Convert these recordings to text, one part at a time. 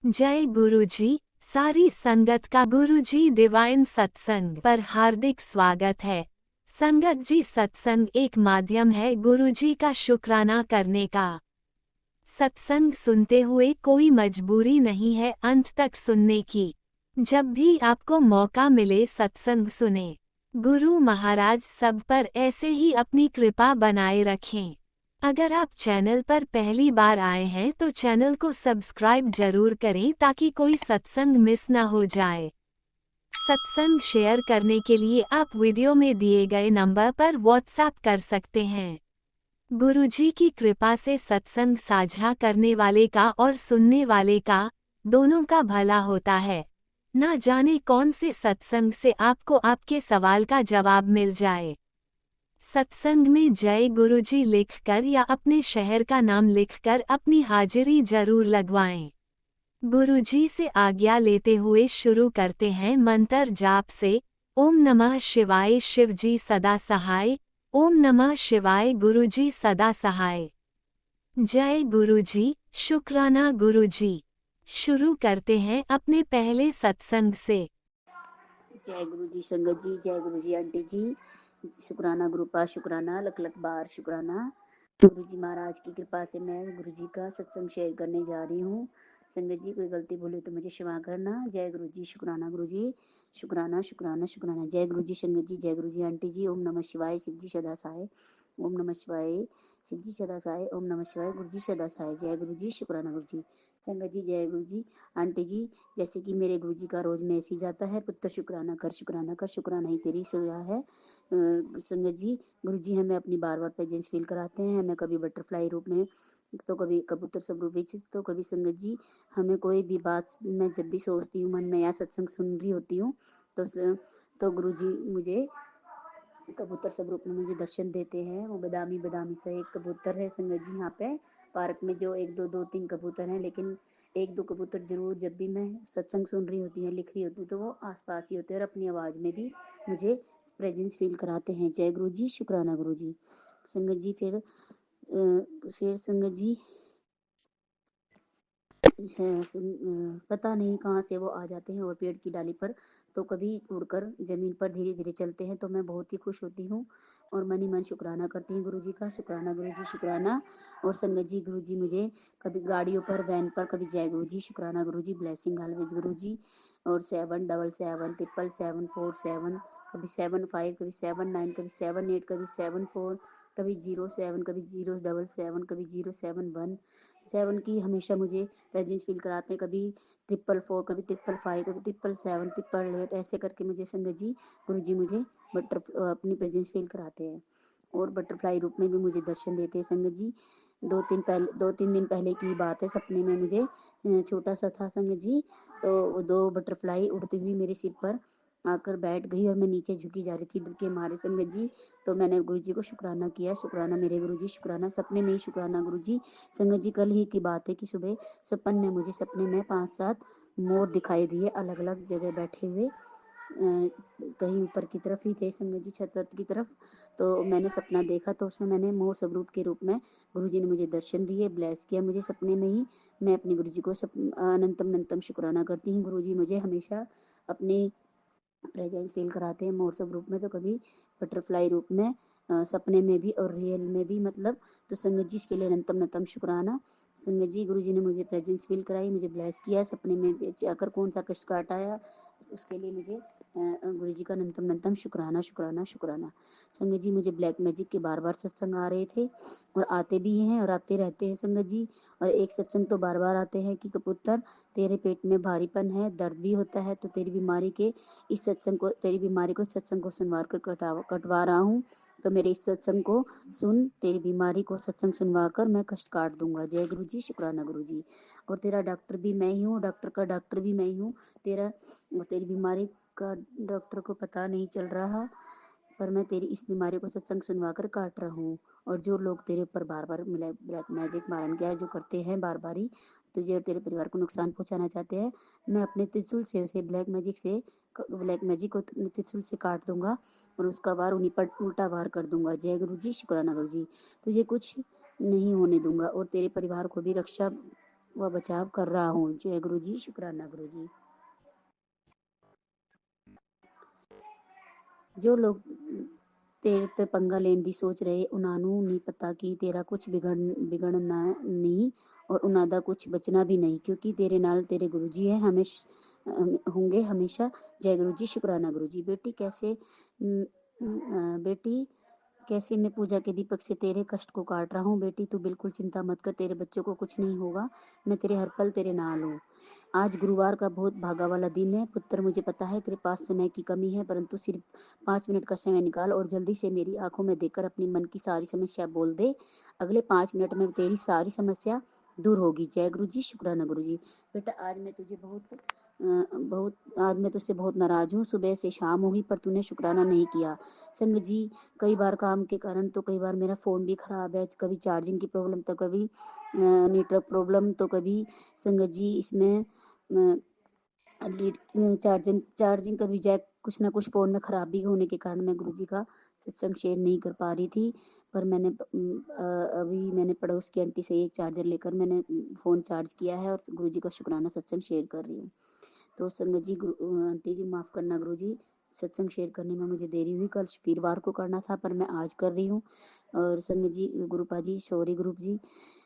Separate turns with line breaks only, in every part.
जय गुरुजी। सारी संगत का गुरुजी डिवाइन सत्संग पर हार्दिक स्वागत है। संगत जी, सत्संग एक माध्यम है गुरुजी का शुक्राना करने का। सत्संग सुनते हुए कोई मजबूरी नहीं है अंत तक सुनने की। जब भी आपको मौका मिले सत्संग सुने। गुरु महाराज सब पर ऐसे ही अपनी कृपा बनाए रखें। अगर आप चैनल पर पहली बार आए हैं तो चैनल को सब्सक्राइब जरूर करें ताकि कोई सत्संग मिस ना हो जाए। सत्संग शेयर करने के लिए आप वीडियो में दिए गए नंबर पर व्हाट्सएप कर सकते हैं। गुरुजी की कृपा से सत्संग साझा करने वाले का और सुनने वाले का दोनों का भला होता है। ना जाने कौन से सत्संग से आपको आपके सवाल का जवाब मिल जाए। सत्संग में जय गुरुजी लिखकर या अपने शहर का नाम लिखकर अपनी हाजिरी जरूर लगवाएं। गुरुजी से आज्ञा लेते हुए शुरू करते हैं मंत्र जाप से। ओम नमः शिवाय शिवजी सदा सहाय। ओम नमः शिवाय गुरुजी सदा सहाय। जय गुरुजी, शुक्राना गुरुजी। शुरू करते हैं अपने पहले सत्संग से।
जय गुरु जी संगत जी, जय गुरु जी आंटी जी। शुक्राना गुरुपा, शुक्राना लख लख बार शुक्राना। गुरु जी महाराज की कृपा से मैं गुरु जी का सत्संग शेयर करने जा रही हूँ। संगत जी कोई गलती भूले तो मुझे क्षमा करना। जय गुरु जी, शुक्राना गुरु जी, शुक्राना शुक्राना शुक्राना। जय गुरु जी संगत जी, जय गुरु जी आंटी जी। ओम नमः शिवाय शिव जी सदा सहाय। ओम नमः शिवाय शिव जी सदा सहाय। ओम नमः शिवाय गुरु जी सदा सहाय। जय गुरु जी, शुक्राना गुरु जी। संगत जी जय गुरु जी आंटी जी। जैसे कि मेरे गुरु जी का रोज मैसेज आता है, पुत्र शुक्राना कर, शुक्राना कर, शुक्राना ही तेरी सेवा है। संगत जी गुरु जी हमें अपनी बार बार प्रेजेंस फील कराते हैं। हमें कभी बटरफ्लाई रूप में तो कभी कबूतर सब रूप में तो कभी संगत जी हमें कोई भी बात मैं जब भी सोचती हूँ मन में या सत्संग सुन रही होती हूँ तो गुरु जी मुझे कबूतर सब रूप में मुझे दर्शन देते हैं। वो बदामी बदामी सा एक कबूतर है संगत जी यहाँ पे पार्क में, जो एक दो दो तीन कबूतर हैं, लेकिन एक दो कबूतर जरूर जब भी मैं सत्संग सुन रही होती है, लिख रही होती हूँ, तो वो आसपास ही होते हैं और अपनी आवाज़ में भी मुझे प्रेजेंस फील कराते हैं। जय गुरु जी, शुक्राना गुरु जी। संगत जी फिर संगत जी पता नहीं कहाँ से वो आ जाते हैं और पेड़ की डाली पर तो कभी उड़कर जमीन पर धीरे धीरे चलते हैं, तो मैं बहुत ही खुश होती हूँ और मन ही मन शुक्राना करती हूँ गुरु जी का। शुक्राना गुरु जी, शुक्राना। और संगत जी गुरु जी मुझे कभी गाड़ियों पर, वैन पर, कभी जय गुरु जी, शुक्राना गुरु जी, ब्लेसिंग ऑलवेज गुरु जी। और 777 777 कभी 75, कभी 79, कभी 78, कभी 74, कभी 07, कभी 077, कभी 071 7 की हमेशा मुझे प्रेजेंस फील कराते हैं। कभी 444, कभी 555, कभी 777, 888, ऐसे करके मुझे संगत जी गुरु जी मुझे अपनी प्रेजेंस फील कराते हैं और बटरफ्लाई रूप में भी मुझे दर्शन देते हैं। संगत जी 2-3 दिन पहले की बात है, सपने में मुझे छोटा सा था संगत जी, तो 2 बटरफ्लाई उड़ती हुई मेरे सिर पर आकर बैठ गई और मैं नीचे झुकी जा रही थी डर के मारे संगत जी। तो मैंने गुरु जी को शुक्राना किया, शुक्राना मेरे गुरु जी, शुक्राना। सपने में ही शुक्राना गुरु जी। संगत जी कल ही की बात है कि सुबह मुझे सपने में 5-7 मोर दिखाई दिए, अलग अलग जगह बैठे हुए, कहीं ऊपर की तरफ ही थे संगत जी, छत की तरफ। तो मैंने सपना देखा, तो उसमें मैंने मोर स्वरूप के रूप में गुरु जी ने मुझे दर्शन दिए, ब्लेस किया मुझे सपने में ही। मैं अपने गुरु जी को अनंतम अनंतम शुक्राना करती हूँ। गुरु जी मुझे हमेशा अपनी प्रेजेंस फील कराते हैं मोर स्वरूप में, तो कभी बटरफ्लाई रूप में, सपने में भी और रियल में भी, मतलब। तो संगत जी इसके लिए अनंतम अनंतम शुक्राना। संगत जी गुरु जी ने मुझे प्रेजेंस फील कराई, मुझे ब्लेस किया, सपने में जाकर कौन सा कष्ट काटाया उसके लिए मुझे गुरु जी का अनंतम अनंतम शुक्राना शुक्राना शुक्राना। संगत जी मुझे ब्लैक मैजिक के बार बार सत्संग आ रहे थे और आते भी हैं और आते रहते हैं संगत जी। और एक सत्संग तो बार बार आते हैं कि कबूतर तेरे पेट में भारीपन है, दर्द भी होता है, तो तेरी बीमारी के इस सत्संग को, तेरी बीमारी को सत्संग को सुनवा कर कटवा रहा हूँ, तो मेरे इस सत्संग को सुन, तेरी बीमारी को सत्संग सुनवा कर मैं कष्ट काट दूंगा। जय गुरु जी, शुक्राना गुरु जी। और तेरा डॉक्टर भी मैं ही हूँ, डॉक्टर का डॉक्टर भी मैं ही हूँ। तेरा और तेरी बीमारी का डॉक्टर को पता नहीं चल रहा, पर मैं तेरी इस बीमारी को सत्संग सुनवा कर काट रहा हूँ। और जो लोग तेरे ऊपर बार बार ब्लैक मैजिक मारन गया जो करते हैं बार बारी, तुझे और तेरे परिवार को नुकसान पहुंचाना चाहते हैं, मैं अपने त्रिशूल से उसे ब्लैक मैजिक को त्रिशूल से काट दूंगा और उसका वार उन्हीं पर उल्टा वार कर दूंगा। जय गुरु जी, शुक्राना गुरु जी। तुझे कुछ नहीं होने दूंगा और तेरे परिवार को भी रक्षा व बचाव कर रहा हूँ। जय गुरु जी, शुक्राना गुरु जी। जो लोग तेरे ते पंगा लेने ਦੀ ਸੋਚ ਰਹੇ ਉਹਨਾਂ ਨੂੰ नहीं पता कि तेरा कुछ बिगड़ना नहीं और ਉਹਨਾਂ ਦਾ कुछ बचना भी नहीं, क्योंकि तेरे नाल तेरे गुरु जी है होंगे हमेशा। जय गुरु जी, शुक्राना गुरु जी। बेटी कैसे मैं पूजा के दीपक से तेरे कष्ट को काट रहा हूँ। बेटी तू बिल्कुल चिंता मत कर, तेरे बच्चों को कुछ नहीं होगा। मैं तेरे हर पल तेरे नाल हूँ। आज गुरुवार का बहुत भागा वाला दिन है पुत्र, मुझे पता है तेरे पास समय की कमी है, परंतु सिर्फ 5 मिनट का समय निकाल और जल्दी से मेरी आंखों में देखकर अपनी मन की सारी समस्या बोल दे। अगले 5 मिनट में तेरी सारी समस्या दूर होगी। जय गुरु जी, शुक्राना गुरु जी। बेटा आज मैं तुझे आज मैं तुझसे बहुत नाराज हूँ। सुबह से शाम हुई पर तूने शुक्राना नहीं किया। संग जी, कई बार काम के कारण तो कई बार मेरा फ़ोन भी ख़राब है, कभी चार्जिंग की प्रॉब्लम तो कभी नेटवर्क प्रॉब्लम तो कभी संगत जी इसमें चार्जिंग चार्जिंग का भी जैक कुछ ना कुछ फ़ोन में ख़राबी होने के कारण मैं गुरुजी का सत्संग शेयर नहीं कर पा रही थी। पर अभी मैंने पड़ोस की आंटी से एक चार्जर लेकर मैंने फ़ोन चार्ज किया है और गुरुजी का शुक्राना सत्संग शेयर कर रही हूँ। तो संगत जी, आंटी जी माफ़ करना गुरुजी, सत्संग शेयर करने में मुझे देरी हुई। कल वीरवार को करना था पर मैं आज कर रही हूँ। और संगत जी, गुरुपा जी, सॉरी ग्रुप जी।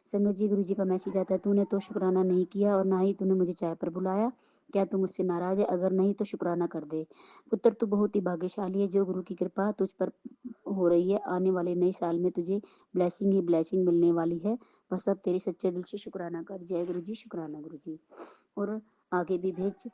संगत जी, गुरुजी का मैसेज आता है, तूने तो शुक्राना नहीं किया और ना ही तूने मुझे चाय पर बुलाया। क्या तू मुझसे नाराज है? अगर नहीं तो शुक्राना कर दे। पुत्र तू बहुत ही भाग्यशाली है, जो गुरु की कृपा तुझ पर हो रही है। आने वाले नए साल में तुझे ब्लेसिंग ही ब्लेसिंग मिलने वाली है। बस अब तेरे सच्चे दिल से शुक्राना कर। जय गुरु जी, शुक्राना गुरु जी। और आगे भी भेज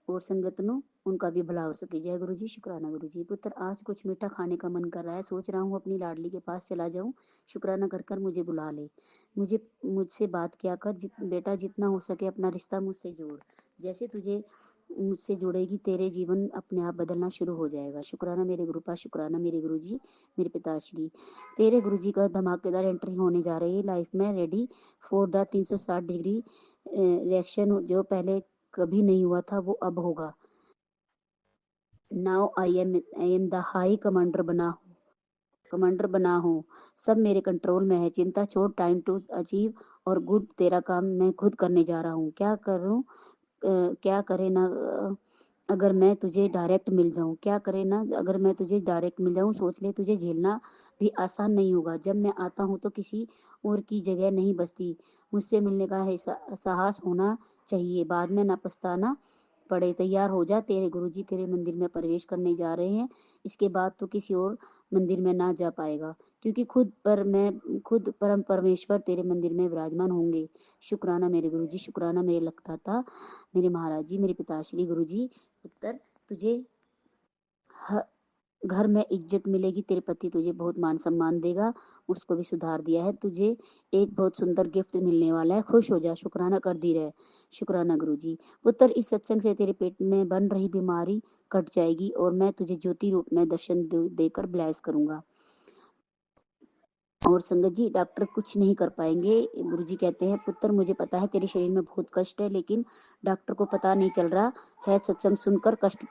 और संगत नु उनका भी भला हो सके। जय गुरु जी, शुक्राना गुरु जी। पुत्र आज कुछ मीठा खाने का मन कर रहा है, सोच रहा हूँ अपनी लाडली के पास चला जाऊँ। शुक्राना कर कर मुझे बुला ले। मुझसे बात किया कर। बेटा जितना हो सके अपना रिश्ता मुझसे जोड़। जैसे तुझे मुझसे जुड़ेगी तेरे जीवन अपने आप बदलना शुरू हो जाएगा। शुक्राना मेरे गुरुपा, शुक्राना मेरे गुरु जी, मेरे पिताश्री। तेरे गुरु जी का धमाकेदार एंट्री होने जा रही है लाइफ में। Ready for the 360 degree reaction, जो पहले कभी नहीं हुआ था वो अब होगा। Now I am the high commander बना हूँ। सब मेरे कंट्रोल में है। चिंता छोड़, टाइम टू अचीव और गुड तेरा काम मैं खुद करने जा रहा हूँ। क्या करे ना अगर मैं तुझे डायरेक्ट मिल जाऊं। क्या करे ना अगर मैं तुझे डायरेक्ट मिल जाऊं। सोच ले, तुझे झेलना भी आसान नहीं होगा। जब मैं आता हूं तो किसी और की जगह नहीं बसती। मुझसे मिलने का साहस होना चाहिए, बाद में ना पछताना पड़े। तैयार हो जा, तेरे गुरुजी तेरे मंदिर में प्रवेश करने जा रहे हैं। इसके बाद तो किसी और मंदिर में ना जा पाएगा, क्योंकि खुद परम परमेश्वर तेरे मंदिर में विराजमान होंगे। शुक्राना मेरे गुरुजी, शुक्राना मेरे लखदाता, मेरे महाराज जी, मेरे पिताश्री। गुरुजी पुत्र तुझे घर में इज्जत मिलेगी। तेरे पति तुझे बहुत मान सम्मान देगा, उसको भी सुधार दिया है। तुझे एक बहुत सुंदर गिफ्ट मिलने वाला है, खुश हो जा। शुक्राना कर दी रहे। शुक्राना गुरुजी। पुत्र इस सत्संग से तेरे पेट में बन रही बीमारी कट जाएगी और मैं तुझे ज्योति रूप में दर्शन देकर ब्लेस करूंगा। और संगत जी, डॉक्टर कुछ नहीं कर पाएंगे। गुरुजी कहते हैं, पुत्र मुझे पता है तेरे शरीर में बहुत कष्ट है, लेकिन डॉक्टर को पता नहीं चल रहा है। सत्संग सुनकर कष्ट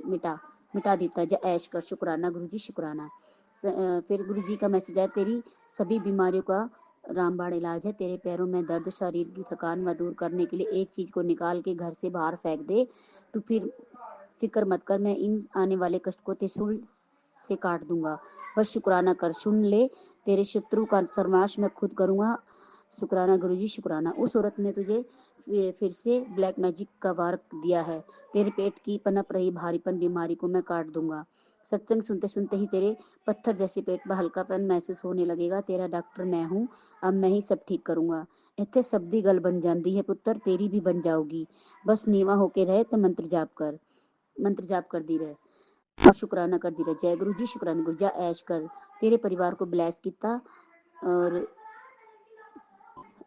मिटा मिटा देता है। जय ऐश कर। शुक्राना गुरुजी, शुक्राना। फिर गुरुजी का मैसेज है, तेरी सभी बीमारियों का रामबाण इलाज है। तेरे पैरों में दर्द, शरीर की थकान व दूर करने के लिए एक चीज को निकाल के घर से बाहर फेंक दे। तो फिर फिक्र मत कर, मैं इन आने वाले कष्ट को त्रिशूल से काट दूंगा। बस शुक्राना कर, सुन ले। तेरे शत्रु का सर्वनाश मैं खुद करूंगा। शुक्राना गुरुजी, शुक्राना। उस औरत ने तुझे फिर से ब्लैक मैजिक का वार दिया है। तेरे पेट की पनप रही भारीपन बीमारी को मैं काट दूंगा। सत्संग सुनते सुनते ही तेरे पत्थर जैसे पेट में हल्कापन महसूस होने लगेगा। तेरा डॉक्टर मैं हूँ, अब मैं ही सब ठीक करूंगा। इतने सब दी गल बन जाती है पुत्र, तेरी भी बन जाओगी। बस नीवा होके रहे तो मंत्र जाप कर दी रहे और शुक्राना कर दी रहे। जय गुरु जी, शुक्राना गुरु। जा ऐश कर। तेरे परिवार को ब्लेस किया और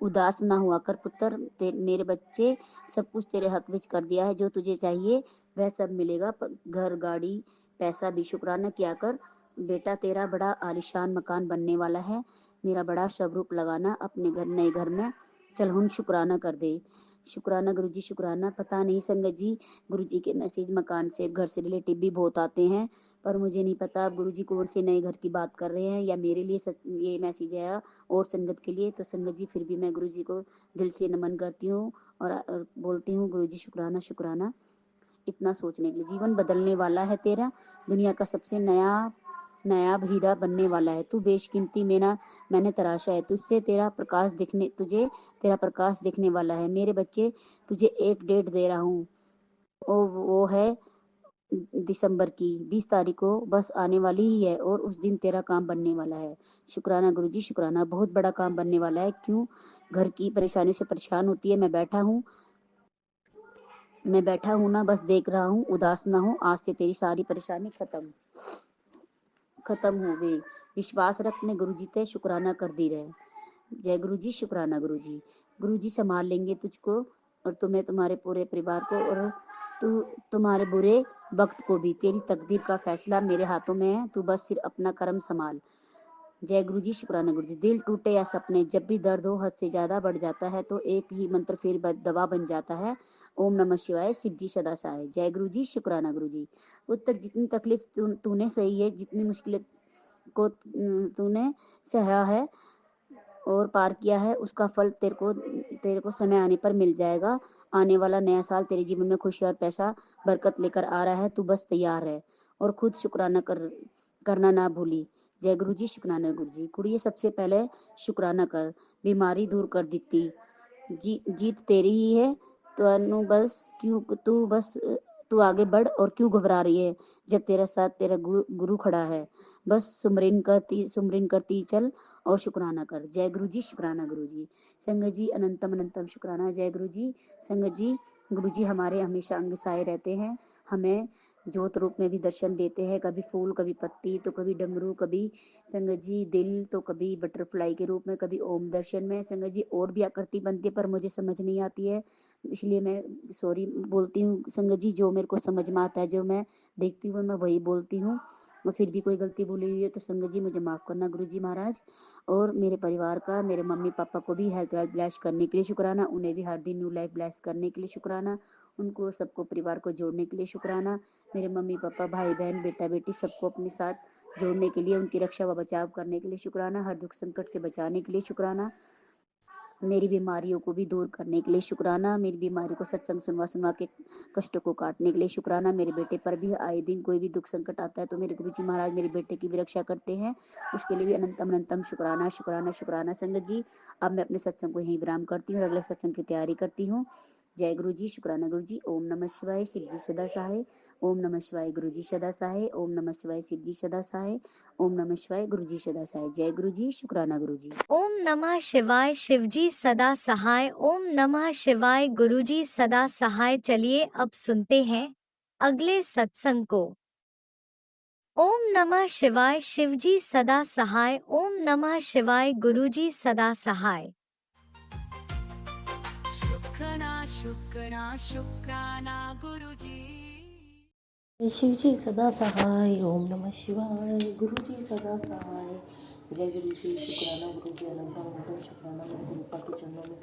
उदास ना हुआ कर पुत्र। मेरे बच्चे सब कुछ तेरे हक विच कर दिया है। जो तुझे चाहिए वह सब मिलेगा, घर गाड़ी पैसा भी। शुक्राना किया कर बेटा, तेरा बड़ा आलिशान मकान बनने वाला है। मेरा बड़ा स्वरूप लगाना अपने नए घर में। चल हुन शुक्राना कर दे। शुक्राना गुरुजी शुक्राना। पता नहीं संगत जी, गुरुजी के मैसेज मकान से, घर से रिलेटिव भी बहुत आते हैं, पर मुझे नहीं पता गुरुजी कौन से नए घर की बात कर रहे हैं या मेरे लिए ये मैसेज आया और संगत के लिए। तो संगत जी फिर भी मैं गुरुजी को दिल से नमन करती हूँ और बोलती हूँ गुरुजी शुक्राना शुक्राना। इतना सोचने के लिए जीवन बदलने वाला है तेरा, दुनिया का सबसे नया हीरा बनने वाला है तू, बेशकीमती मैंने तराशा है तुझसे, तुझे तेरा प्रकाश दिखने वाला है। मेरे बच्चे, तुझे एक डेट दे रहा हूँ, वो है दिसंबर की 20 तारीख को, बस आने वाली ही है और उस दिन तेरा काम बनने वाला है। शुक्राना गुरुजी शुक्राना, बहुत बड़ा काम बनने वाला है। क्यों घर की परेशानियों से परेशान होती है? मैं बैठा हूँ ना, बस देख रहा हूँ, उदास ना हो, आज से तेरी सारी परेशानी खत्म हो गई। विश्वास रख, अपने गुरुजी ते शुक्राना कर दी रहे। जय गुरुजी शुक्राना गुरुजी। गुरुजी संभाल लेंगे तुझको और तुम्हें, तुम्हारे पूरे परिवार को, और तुम्हारे बुरे वक्त को भी। तेरी तकदीर का फैसला मेरे हाथों में है, तू बस सिर्फ अपना कर्म संभाल। जय गुरुजी शुक्राना गुरुजी। दिल टूटे या सपने, जब भी दर्द हो हद से ज्यादा बढ़ जाता है तो एक ही मंत्र फिर दवा बन जाता है, ओम नमः शिवाय, शिव जी सदा सहाय। जय गुरुजी शुक्राना गुरुजी। उत्तर, जितनी तकलीफ तूने सही है, जितनी मुश्किलें को तूने सहा है और पार किया है, उसका फल तेरे को समय आने पर मिल जाएगा। आने वाला नया साल तेरे जीवन में खुशी और पैसा बरकत लेकर आ रहा है, तू बस तैयार है और खुद शुक्राना करना ना भूली। जय गुरु जी शुक्राना गुरु जी। कुड़िए, सबसे पहले शुक्राना कर, बीमारी दूर कर दी। जीत तेरी ही है, तू आगे बढ़ और क्यों घबरा रही है, जब तेरा साथ तेरा गुरु खड़ा है। बस सुमरिन करती चल और शुक्राना कर। जय गुरु जी शुक्राना गुरु जी। संगत जी, अनंतम अनंतम शुक्राना। जय गुरु जी। संगत जी, गुरु जी हमारे हमेशा अंग साए रहते हैं, हमें ज्योत रूप में भी दर्शन देते हैं, कभी फूल, कभी पत्ती, तो कभी डमरू, कभी संगत जी दिल, तो कभी बटरफ्लाई के रूप में, कभी ओम दर्शन में। संगत जी और भी आकृति बनती है पर मुझे समझ नहीं आती है, इसलिए मैं सॉरी बोलती हूँ संगत जी। जो मेरे को समझ में आता है, जो मैं देखती हूँ, मैं वही बोलती हूँ, और फिर भी कोई गलती बोली हुई है तो संगत जी मुझे माफ़ करना गुरु जी महाराज। और मेरे परिवार का, मेरे मम्मी पापा को भी हेल्थ वेल्थ ब्लेस करने के लिए शुक्राना, उन्हें भी हर दिन न्यू लाइफ ब्लेस करने के लिए शुक्राना, उनको सबको परिवार को जोड़ने के लिए शुक्राना। मेरे मम्मी पापा, भाई बहन, बेटा बेटी, सबको अपने साथ जोड़ने के लिए, उनकी रक्षा व बचाव करने के लिए शुक्राना, हर दुख संकट से बचाने के लिए शुक्राना, मेरी बीमारियों को भी दूर करने के लिए शुक्राना, मेरी बीमारी को सत्संग सुनवा सुनवा के कष्टों को काटने के लिए शुक्राना। मेरे बेटे पर भी आए दिन कोई भी दुख संकट आता है तो मेरे गुरुजी महाराज मेरे बेटे की भी रक्षा करते हैं, उसके लिए भी अनंतम अनंतम शुक्राना शुक्राना शुक्राना। संगत जी, अब मैं अपने सत्संग को यहीं विराम करती हूँ और अगले सत्संग की तैयारी करती हूँ। जय गुरु जी शुक्राना गुरु जी। ओम नमः शिवाय, शिव जी सदा सहाय। ओम नमः शिवाय, गुरु जी सदा सहाय। ओम नमः शिवाय, शिव जी सदा सहाय। ओम नमः शिवाय, गुरु जी सदा सहाय। जय गुरु जी शुक्राना गुरु जी।
ओम नमः शिवाय, शिवजी सदा सहाय। ओम नमः शिवाय, गुरुजी सदा सहाय। चलिए अब सुनते हैं अगले सत्संग को। ओम नमः शिवाय, शिवजी सदा सहाय। ओम नमः शिवाय, गुरुजी सदा सहाय।
शुक्राना गुरुजी।
शिवजी सदा सहाय। ओम नमः शिवाय, गुरुजी सदा सहाय। जय गुरु जी शुक्राना गुरु जी। अनंतम अनंतम शुक्राना मेरे गुरुपा के चरणों में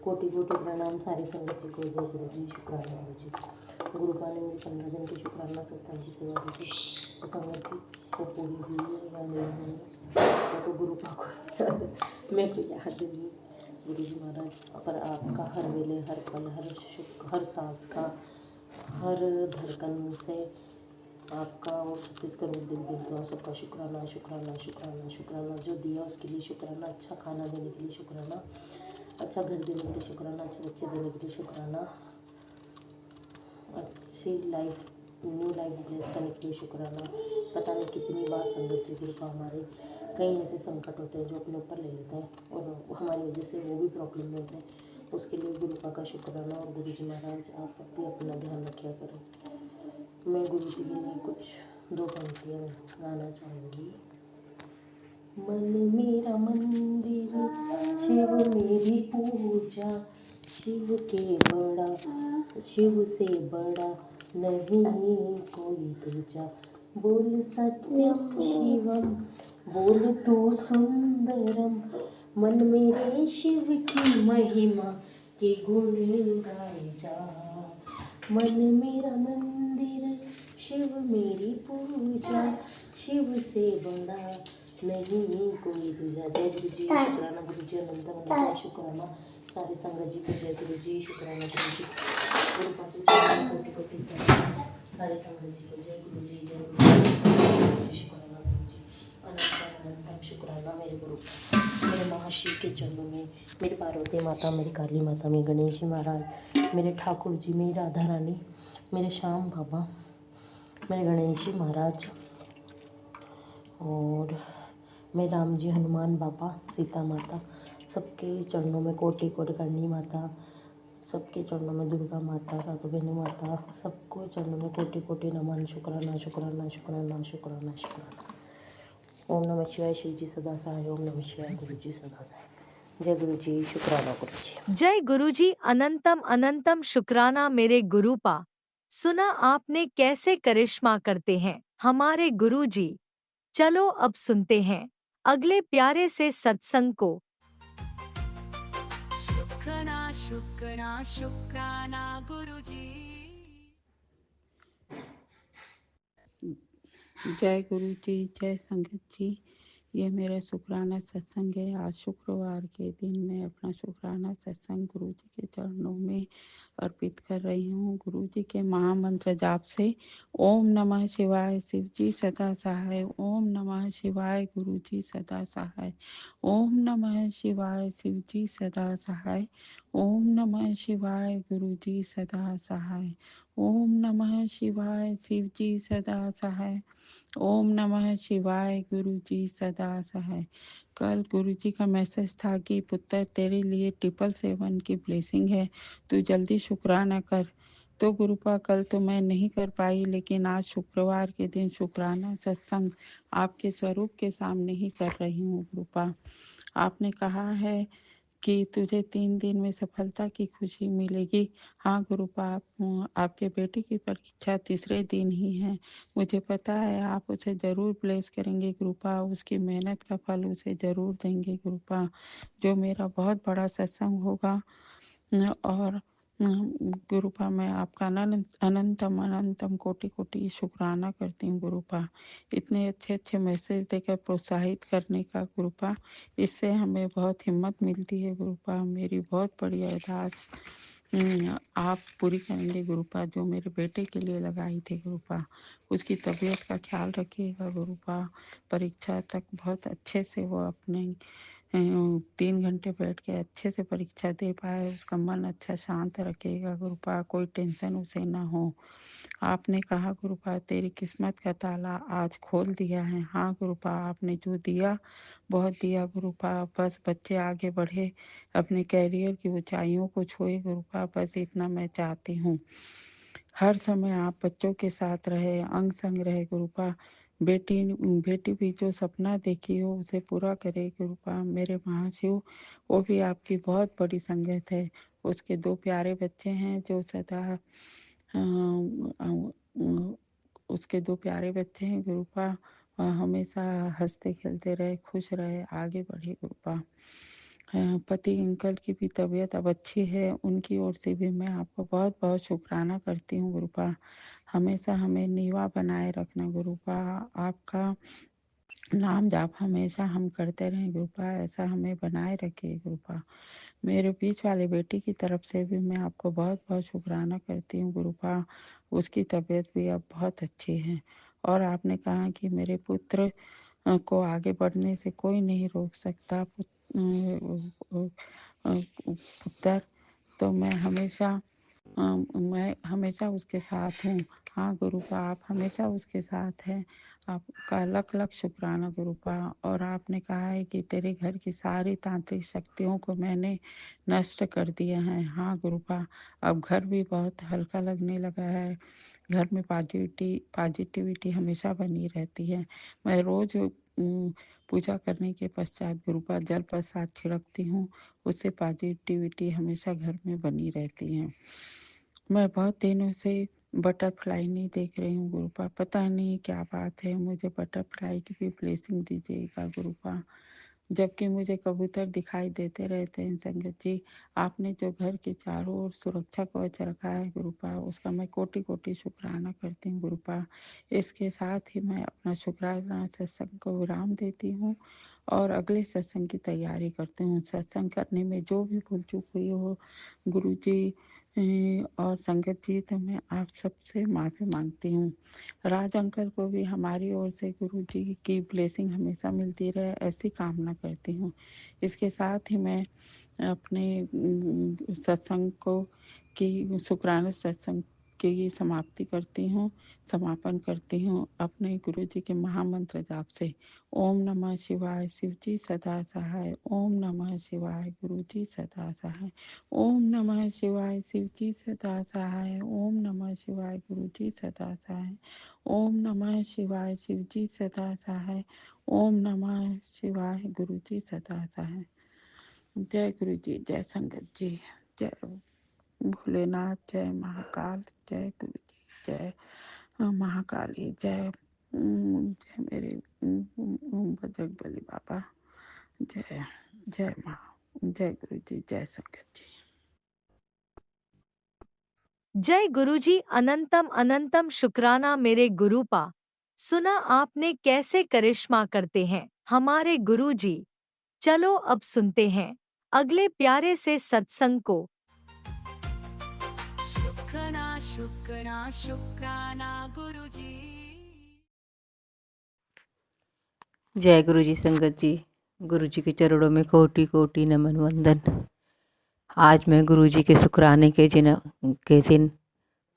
कोटि कोटि प्रणाम सारी संगत जी को। जय गुरु जी शुक्राना गुरु जी। गुरुपा ने मेरी 15 दिन की शुक्राना सत्संग की सेवा दी थी, तो संगत जी वो पूरी हुई है या नहीं हुई है तो गुरुपा को मैं तो याद नहीं। गुरु जी महाराज पर आपका हर वेले, हर पल, हर सांस का, हर धड़कन से आपका और छत्तीस करोड़ दिल तो सबका शुक्राना शुक्राना शुक्राना शुक्राना। जो दिया उसके लिए शुक्राना, अच्छा खाना देने के लिए शुक्राना, अच्छा घर देने के लिए शुक्राना, अच्छे बच्चे देने के लिए शुक्राना, अच्छी लाइफ, न्यू लाइफ ब्लेस करने के लिए शुक्राना। पता नहीं कितनी बार संगत जी कृपा हमारे कई ऐसे संकट होते हैं जो अपने ऊपर ले लेते हैं और हमारी वजह से वो भी प्रॉब्लम में होते हैं, उसके लिए गुरुपा का शुक्राना। और गुरु जी महाराज आप भी अपना ध्यान रखा करें। मैं गुरु जी के लिए कुछ 2 पंक्तियाँ गाना चाहूँगी। मन मेरा मंदिर, शिव मेरी पूजा, शिव से बड़ा नहीं कोई दूजा। बोल सत्यम शिवम, बोल तू सुंदरम, मन मेरे शिव की महिमा के गुण गाए जा। मन मेरा मंदिर, शिव मेरी पूजा, शिव से बड़ा नहीं कोई दूजा। जय गुरु जी, शुक्राना गुरु जी, अनंत अनंत शुक्राना सारे संगत जी को। जय गुरु जी, शुक्राना गुरु जी, गुरु पास कोटि कोटि सारे संगत जी को। जय गुरु जी, जय गुरु जी, शुक्राना गुरु जी, अनंत अनंत शुक्राना मेरे गुरु, मेरे महाशिव के चरणों में, मेरी पार्वती माता, मेरी काली माता, मेरे गणेश जी महाराज, मेरे ठाकुर जी, मेरी राधा रानी, मेरे श्याम बाबा, मेरे गणेश जी महाराज, और मेरे राम जी, हनुमान बाबा, सीता माता, सबके चरणों में कोटि कोटि करणी माता, सबके चरणों में दुर्गा माता, सातों बहनी माता, सबको चरणों में कोटि कोटि नमन। शुक्राना शुक्राना शुक्राना शुक्राना शुक्राना। ओम नमः शिवाय। शिव जी सदा सहाय। ओम नमः शिवाय। गुरु जी सदा सहाय। जय गुरु जी, शुक्राना गुरु जी।
जय गुरुजी, अनंतम अनंतम शुक्राना मेरे गुरुपा। सुना आपने कैसे करिश्मा करते हैं हमारे गुरुजी। चलो अब सुनते हैं अगले प्यारे से सत्संग को।
शुक्राना शुक्राना शुक्राना गुरुजी।
जय गुरु जी, जय संगत जी। ये मेरा शुक्राना सत्संग है। आज शुक्रवार के दिन मैं अपना शुक्राना सत्संग गुरु जी के चरणों में अर्पित कर रही हूँ। गुरु जी के महामंत्र जाप से ओम नमः शिवाय, शिव जी सदा सहाय। ओम नमः शिवाय, गुरु जी सदा सहाय। ओम नमः शिवाय, शिव जी सदा सहाय। ओम नमः शिवाय, गुरु जी सदा सहाय। ओम नमः शिवाय, शिव जी सदा सहाय। ओम नमः शिवाय, गुरु जी सदा सहाय। कल गुरु जी का मैसेज था कि पुत्र तेरे लिए 777 की ब्लेसिंग है, तू जल्दी शुक्राना कर। तो गुरुपा कल तो मैं नहीं कर पाई, लेकिन आज शुक्रवार के दिन शुक्राना सत्संग आपके स्वरूप के सामने ही कर रही हूँ। गुरुपा आपने कहा है कि तुझे 3 दिन में सफलता की खुशी मिलेगी। हाँ गुरुपा, आपके बेटे की परीक्षा तीसरे दिन ही है। मुझे पता है आप उसे ज़रूर ब्लेस करेंगे गुरुपा, उसकी मेहनत का फल उसे ज़रूर देंगे गुरुपा, जो मेरा बहुत बड़ा सत्संग होगा। और गुरुपा मैं आपका अनंतम अनंतम कोटि कोटि शुक्राना करती हूँ गुरुपा, इतने अच्छे अच्छे मैसेज देकर प्रोत्साहित करने का गुरुपा। इससे हमें बहुत हिम्मत मिलती है गुरुपा। मेरी बहुत बड़ी अरदास आप पूरी करेंगे गुरुपा, जो मेरे बेटे के लिए लगाई थी गुरुपा। उसकी तबीयत का ख्याल रखिएगा गुरुपा, परीक्षा तक बहुत अच्छे से वो अपने 3 घंटे बैठ के अच्छे से परीक्षा दे पाए। उसका मन अच्छा शांत रखेगा गुरुपा, कोई टेंशन उसे ना हो। आपने कहा गुरुपा तेरी किस्मत का ताला आज खोल दिया है। हाँ गुरुपा, आपने जो दिया बहुत दिया गुरुपा। बस बच्चे आगे बढ़े, अपने कैरियर की ऊंचाइयों को छुए गुरुपा, बस इतना मैं चाहती हूँ। हर समय आप बच्चों के साथ रहे, अंग संग रहे गुरुपा। बेटी बेटी भी जो सपना देखी हो उसे पूरा करे गुरुपा। मेरे महाशिव, वो भी आपकी बहुत बड़ी संगत है। उसके 2 प्यारे बच्चे हैं जो सदा उसके 2 प्यारे बच्चे हैं गुरुपा, हमेशा हंसते खेलते रहे, खुश रहे, आगे बढ़े गुरुपा। पति अंकल की भी तबीयत अब अच्छी है, उनकी ओर से भी मैं आपको बहुत बहुत शुक्राना करती हूँ गुरुपा। हमेशा हमें नीवा बनाए रखना गुरुपा, आपका नाम जाप हमेशा हम करते रहें गुरुपा, ऐसा हमें बनाए रखिए गुरुपा। मेरे बीच वाले बेटी की तरफ से भी मैं आपको बहुत बहुत शुक्राना करती हूँ गुरुपा, उसकी तबीयत भी अब बहुत अच्छी है। और आपने कहा कि मेरे पुत्र को आगे बढ़ने से कोई नहीं रोक सकता। पुत्र, तो मैं हमेशा उसके साथ हूँ। हाँ गुरुपा, आप हमेशा उसके साथ हैं। आपका लख लख शुक्राना गुरुपा। और आपने कहा है कि तेरे घर की सारी तांत्रिक शक्तियों को मैंने नष्ट कर दिया है। हाँ गुरुपा, अब घर भी बहुत हल्का लगने लगा है, घर में पॉजिटिविटी हमेशा बनी रहती है। मैं रोज पूजा करने के पश्चात गुरुपा जल प्रसाद छिड़कती हूँ, उससे पॉजिटिविटी हमेशा घर में बनी रहती है। मैं बहुत दिनों से बटरफ्लाई नहीं देख रही हूँ गुरुपा, पता नहीं क्या बात है। मुझे बटरफ्लाई की भी ब्लेसिंग दीजिएगा गुरुपा, जबकि मुझे कबूतर दिखाई देते रहते हैं संगत जी। आपने जो घर के चारों ओर सुरक्षा कवच रखा है गुरुपा, उसका मैं कोटि कोटि शुक्राना करती हूँ गुरुपा। इसके साथ ही मैं अपना शुक्राना सत्संग को विराम देती हूँ और अगले सत्संग की तैयारी करती हूँ। सत्संग करने में जो भी भूल चूक हुई हो गुरु जी और संगत जी, तो मैं आप सबसे माफ़ी मांगती हूँ। राज अंकल को भी हमारी ओर से गुरु जी की ब्लेसिंग हमेशा मिलती रहे, ऐसी कामना करती हूँ। इसके साथ ही मैं अपने सत्संग को की शुक्राना सत्संग की समाप्ति करती हूँ, समापन करती हूँ अपने गुरु जी के महामंत्र जाप से। ओम नमः शिवाय, शिव जी सदा सहाय। ओम नमः शिवाय, गुरु जी सदा सहाय। ओम नमः शिवाय, शिव जी सदा सहाय। ओम नमः शिवाय, गुरु जी सदा सहाय। ओम नमः शिवाय, शिव जी सदा सहाय। ओम नमः शिवाय, गुरु जी सदा सहाय। जय गुरु जी, जय संगत जी, जय भोलेनाथ, जय महाकाल, जय गुरु जी, जय महाकाली, जय मेरे बजरंगबली बाबा, जय जय माँ, जय गुरु जी, जय संगत जी।
जय गुरुजी, अनंतम अनंतम शुक्राना मेरे गुरुपा। सुना आपने कैसे करिश्मा करते हैं हमारे गुरुजी। चलो अब सुनते हैं अगले प्यारे से सत्संग को।
शुक्राना शुक्राना शुक्राना गुरुजी।
जय गुरु जी संगत जी। गुरु जी के चरणों में कोटि कोटि नमन वंदन। आज मैं गुरु जी के शुक्राने के दिन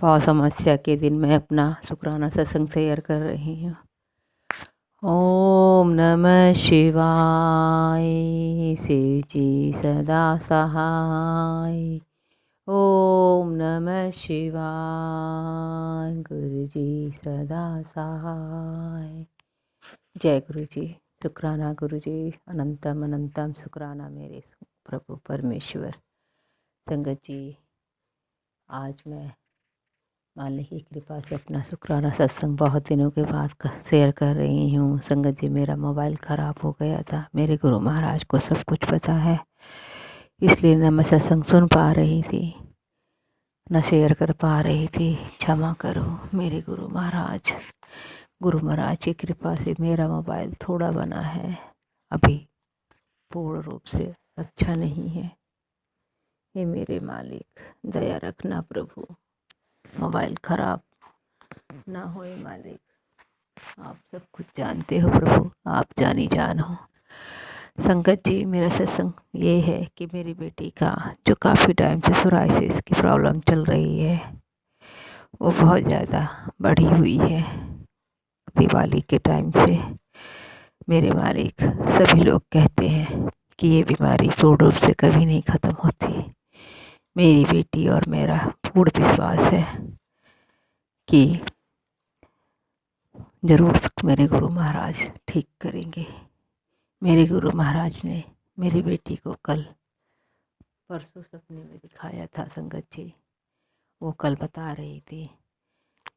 पाव समस्या के दिन मैं अपना शुक्राना सत्संग शेयर कर रही हूँ। ओम नमः शिवाय, शिव जी सदा सहाय। ओम नमः शिवाय, गुरु जी सदा सहाय। जय गुरु जी। शुक्राना गुरु जी, अनंतम अनंतम शुक्राना मेरे प्रभु परमेश्वर। संगत जी, आज मैं मालिक की कृपा से अपना शुक्राना सत्संग बहुत दिनों के बाद शेयर कर रही हूँ। संगत जी, मेरा मोबाइल ख़राब हो गया था। मेरे गुरु महाराज को सब कुछ पता है, इसलिए न मैं सत्संग सुन पा रही थी न शेयर कर पा रही थी। क्षमा करो मेरे गुरु महाराज। गुरु महाराज की कृपा से मेरा मोबाइल थोड़ा बना है, अभी पूर्ण रूप से अच्छा नहीं है। हे मेरे मालिक, दया रखना प्रभु, मोबाइल खराब ना होए मालिक। आप सब कुछ जानते हो प्रभु, आप जानी जान हो। संगत जी, मेरा सत्संग ये है कि मेरी बेटी का जो काफ़ी टाइम से सोराइसिस की प्रॉब्लम चल रही है, वो बहुत ज़्यादा बढ़ी हुई है। दिवाली के टाइम से मेरे मालिक सभी लोग कहते हैं कि ये बीमारी पूर्ण रूप से कभी नहीं ख़त्म होती। मेरी बेटी और मेरा पूर्ण विश्वास है कि ज़रूर मेरे गुरु महाराज ठीक करेंगे। मेरे गुरु महाराज ने मेरी बेटी को कल परसों सपने में दिखाया था। संगत जी, वो कल बता रही थी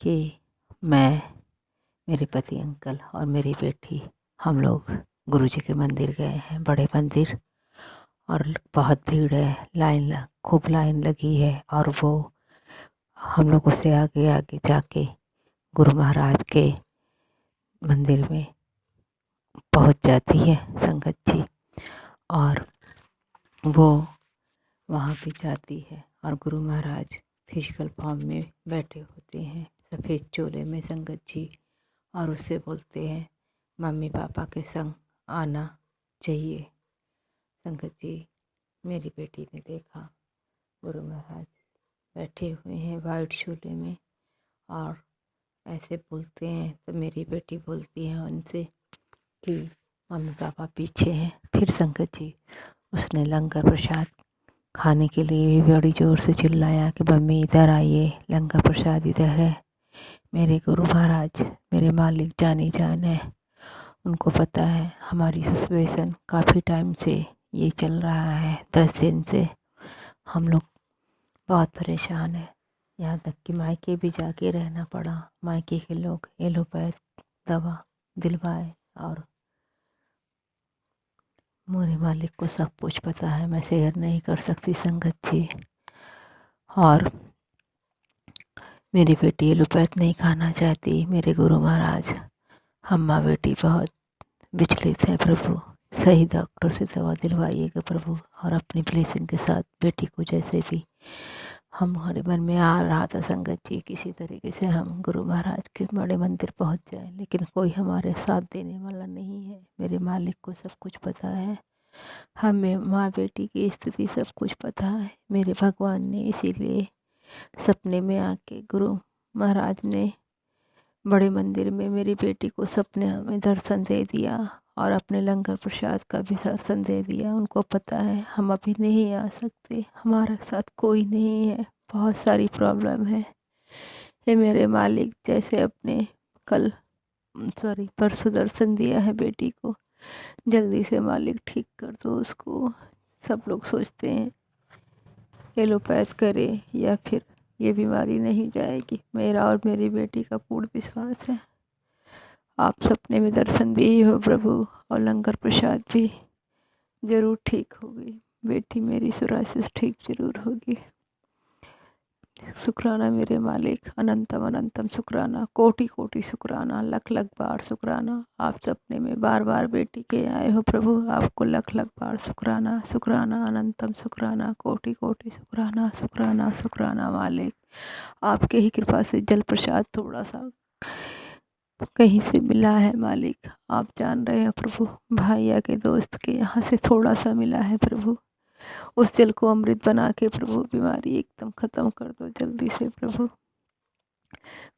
कि मैं, मेरे पति अंकल और मेरी बेटी, हम लोग गुरु जी के मंदिर गए हैं, बड़े मंदिर, और बहुत भीड़ है, खूब लाइन लगी है। और वो हम लोगों से आगे आगे जाके गुरु महाराज के मंदिर में पहुंच जाती है संगत जी। और वो वहाँ पे जाती है और गुरु महाराज फिजिकल फॉर्म में बैठे होते हैं, सफ़ेद चोले में संगत जी, और उससे बोलते हैं मम्मी पापा के संग आना चाहिए। संगत जी, मेरी बेटी ने देखा गुरु महाराज बैठे हुए हैं वाइट चोले में और ऐसे बोलते हैं, तो मेरी बेटी बोलती है उनसे कि मम्मी पापा पीछे हैं। फिर संगत जी, उसने लंगर प्रसाद खाने के लिए भी बड़ी ज़ोर से चिल्लाया कि मम्मी इधर आइए, लंगर प्रसाद इधर है। मेरे गुरु महाराज, मेरे मालिक जानी जान है, उनको पता है हमारी सिचुएशन काफ़ी टाइम से ये चल रहा है। 10 दिन से हम लोग बहुत परेशान हैं, यहाँ तक कि मायके भी जाके रहना पड़ा। मायके के लोग एलोपैथ दवा दिलवाए और मेरे मालिक को सब कुछ पता है, मैं शेयर नहीं कर सकती संगत जी। और मेरी बेटी एलोपैथ नहीं खाना चाहती। मेरे गुरु महाराज, अम्मा बेटी बहुत विचलित है प्रभु, सही डॉक्टर से दवा दिलवाइएगा प्रभु। और अपनी ब्लेसिंग के साथ बेटी को जैसे भी हमारे मन में आ रहा था संगत जी, किसी तरीके से हम गुरु महाराज के बड़े मंदिर पहुंच जाए, लेकिन कोई हमारे साथ देने वाला नहीं है। मेरे मालिक को सब कुछ पता है, हमें माँ बेटी की स्थिति सब कुछ पता है। मेरे भगवान ने इसीलिए सपने में आके गुरु महाराज ने बड़े मंदिर में मेरी बेटी को सपने में दर्शन दे दिया और अपने लंगर प्रसाद का भी दर्शन दे दिया। उनको पता है हम अभी नहीं आ सकते, हमारे साथ कोई नहीं है, बहुत सारी प्रॉब्लम है। ये मेरे मालिक, जैसे अपने परसों दर्शन दिया है बेटी को, जल्दी से मालिक ठीक कर दो उसको। सब लोग सोचते हैं एलोपैथ करे या फिर ये बीमारी नहीं जाएगी। मेरा और मेरी बेटी का पूर्ण विश्वास है आप सपने में दर्शन दिए हो प्रभु, और लंगर प्रसाद भी जरूर ठीक होगी। बेटी मेरी सोरासिस ठीक जरूर होगी। शुक्राना मेरे मालिक, अनंतम अनंतम शुक्राना, कोटि कोटि शुक्राना, लख लख बार शुक्राना। आप सपने में बार बार बेटी के आए हो प्रभु, आपको लख लख बार शुक्राना। शुक्राना अनंतम शुक्राना, कोटि कोटि शुक्राना, शुक्राना शुक्राना मालिक। आपके ही कृपा से जल प्रसाद थोड़ा सा कहीं से मिला है मालिक, आप जान रहे हैं प्रभु। भाइया के दोस्त के यहाँ से थोड़ा सा मिला है प्रभु, उस जल को अमृत बना के प्रभु बीमारी एकदम ख़त्म कर दो जल्दी से प्रभु।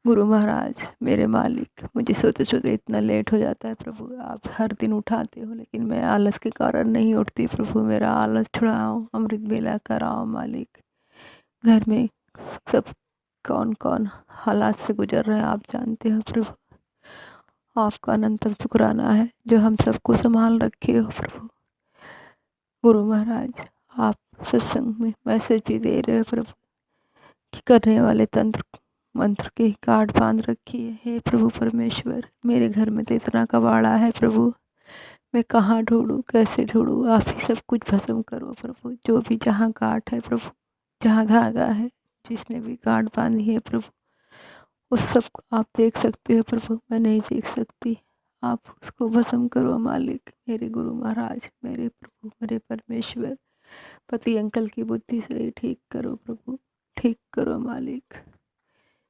गुरु महाराज मेरे मालिक, मुझे सोते सोते इतना लेट हो जाता है प्रभु। आप हर दिन उठाते हो, लेकिन मैं आलस के कारण नहीं उठती प्रभु। मेरा आलस छुड़ाओ, अमृत बेला कराओ मालिक। घर में सब कौन कौन हालात से गुजर रहे हैं आप जानते हो प्रभु। आपका अनंतम शुक्राना है जो हम सबको संभाल रखे हो प्रभु। गुरु महाराज, आप सत्संग में मैसेज भी दे रहे हो प्रभु कि करने वाले तंत्र मंत्र के कार्ड बांध रखिए। हे प्रभु परमेश्वर, मेरे घर में तो इतना कबाड़ा है प्रभु, मैं कहाँ ढूंढूं, कैसे ढूंढूं। आप ही सब कुछ भस्म करो प्रभु। जो भी जहाँ गांठ है प्रभु, जहाँ धागा है, जिसने भी गांठ बांधी है प्रभु, उस सब को आप देख सकते हो प्रभु, मैं नहीं देख सकती। आप उसको भस्म करो मालिक। मेरे गुरु महाराज, मेरे प्रभु, मेरे परमेश्वर, पति अंकल की बुद्धि से ठीक करो प्रभु, ठीक करो मालिक।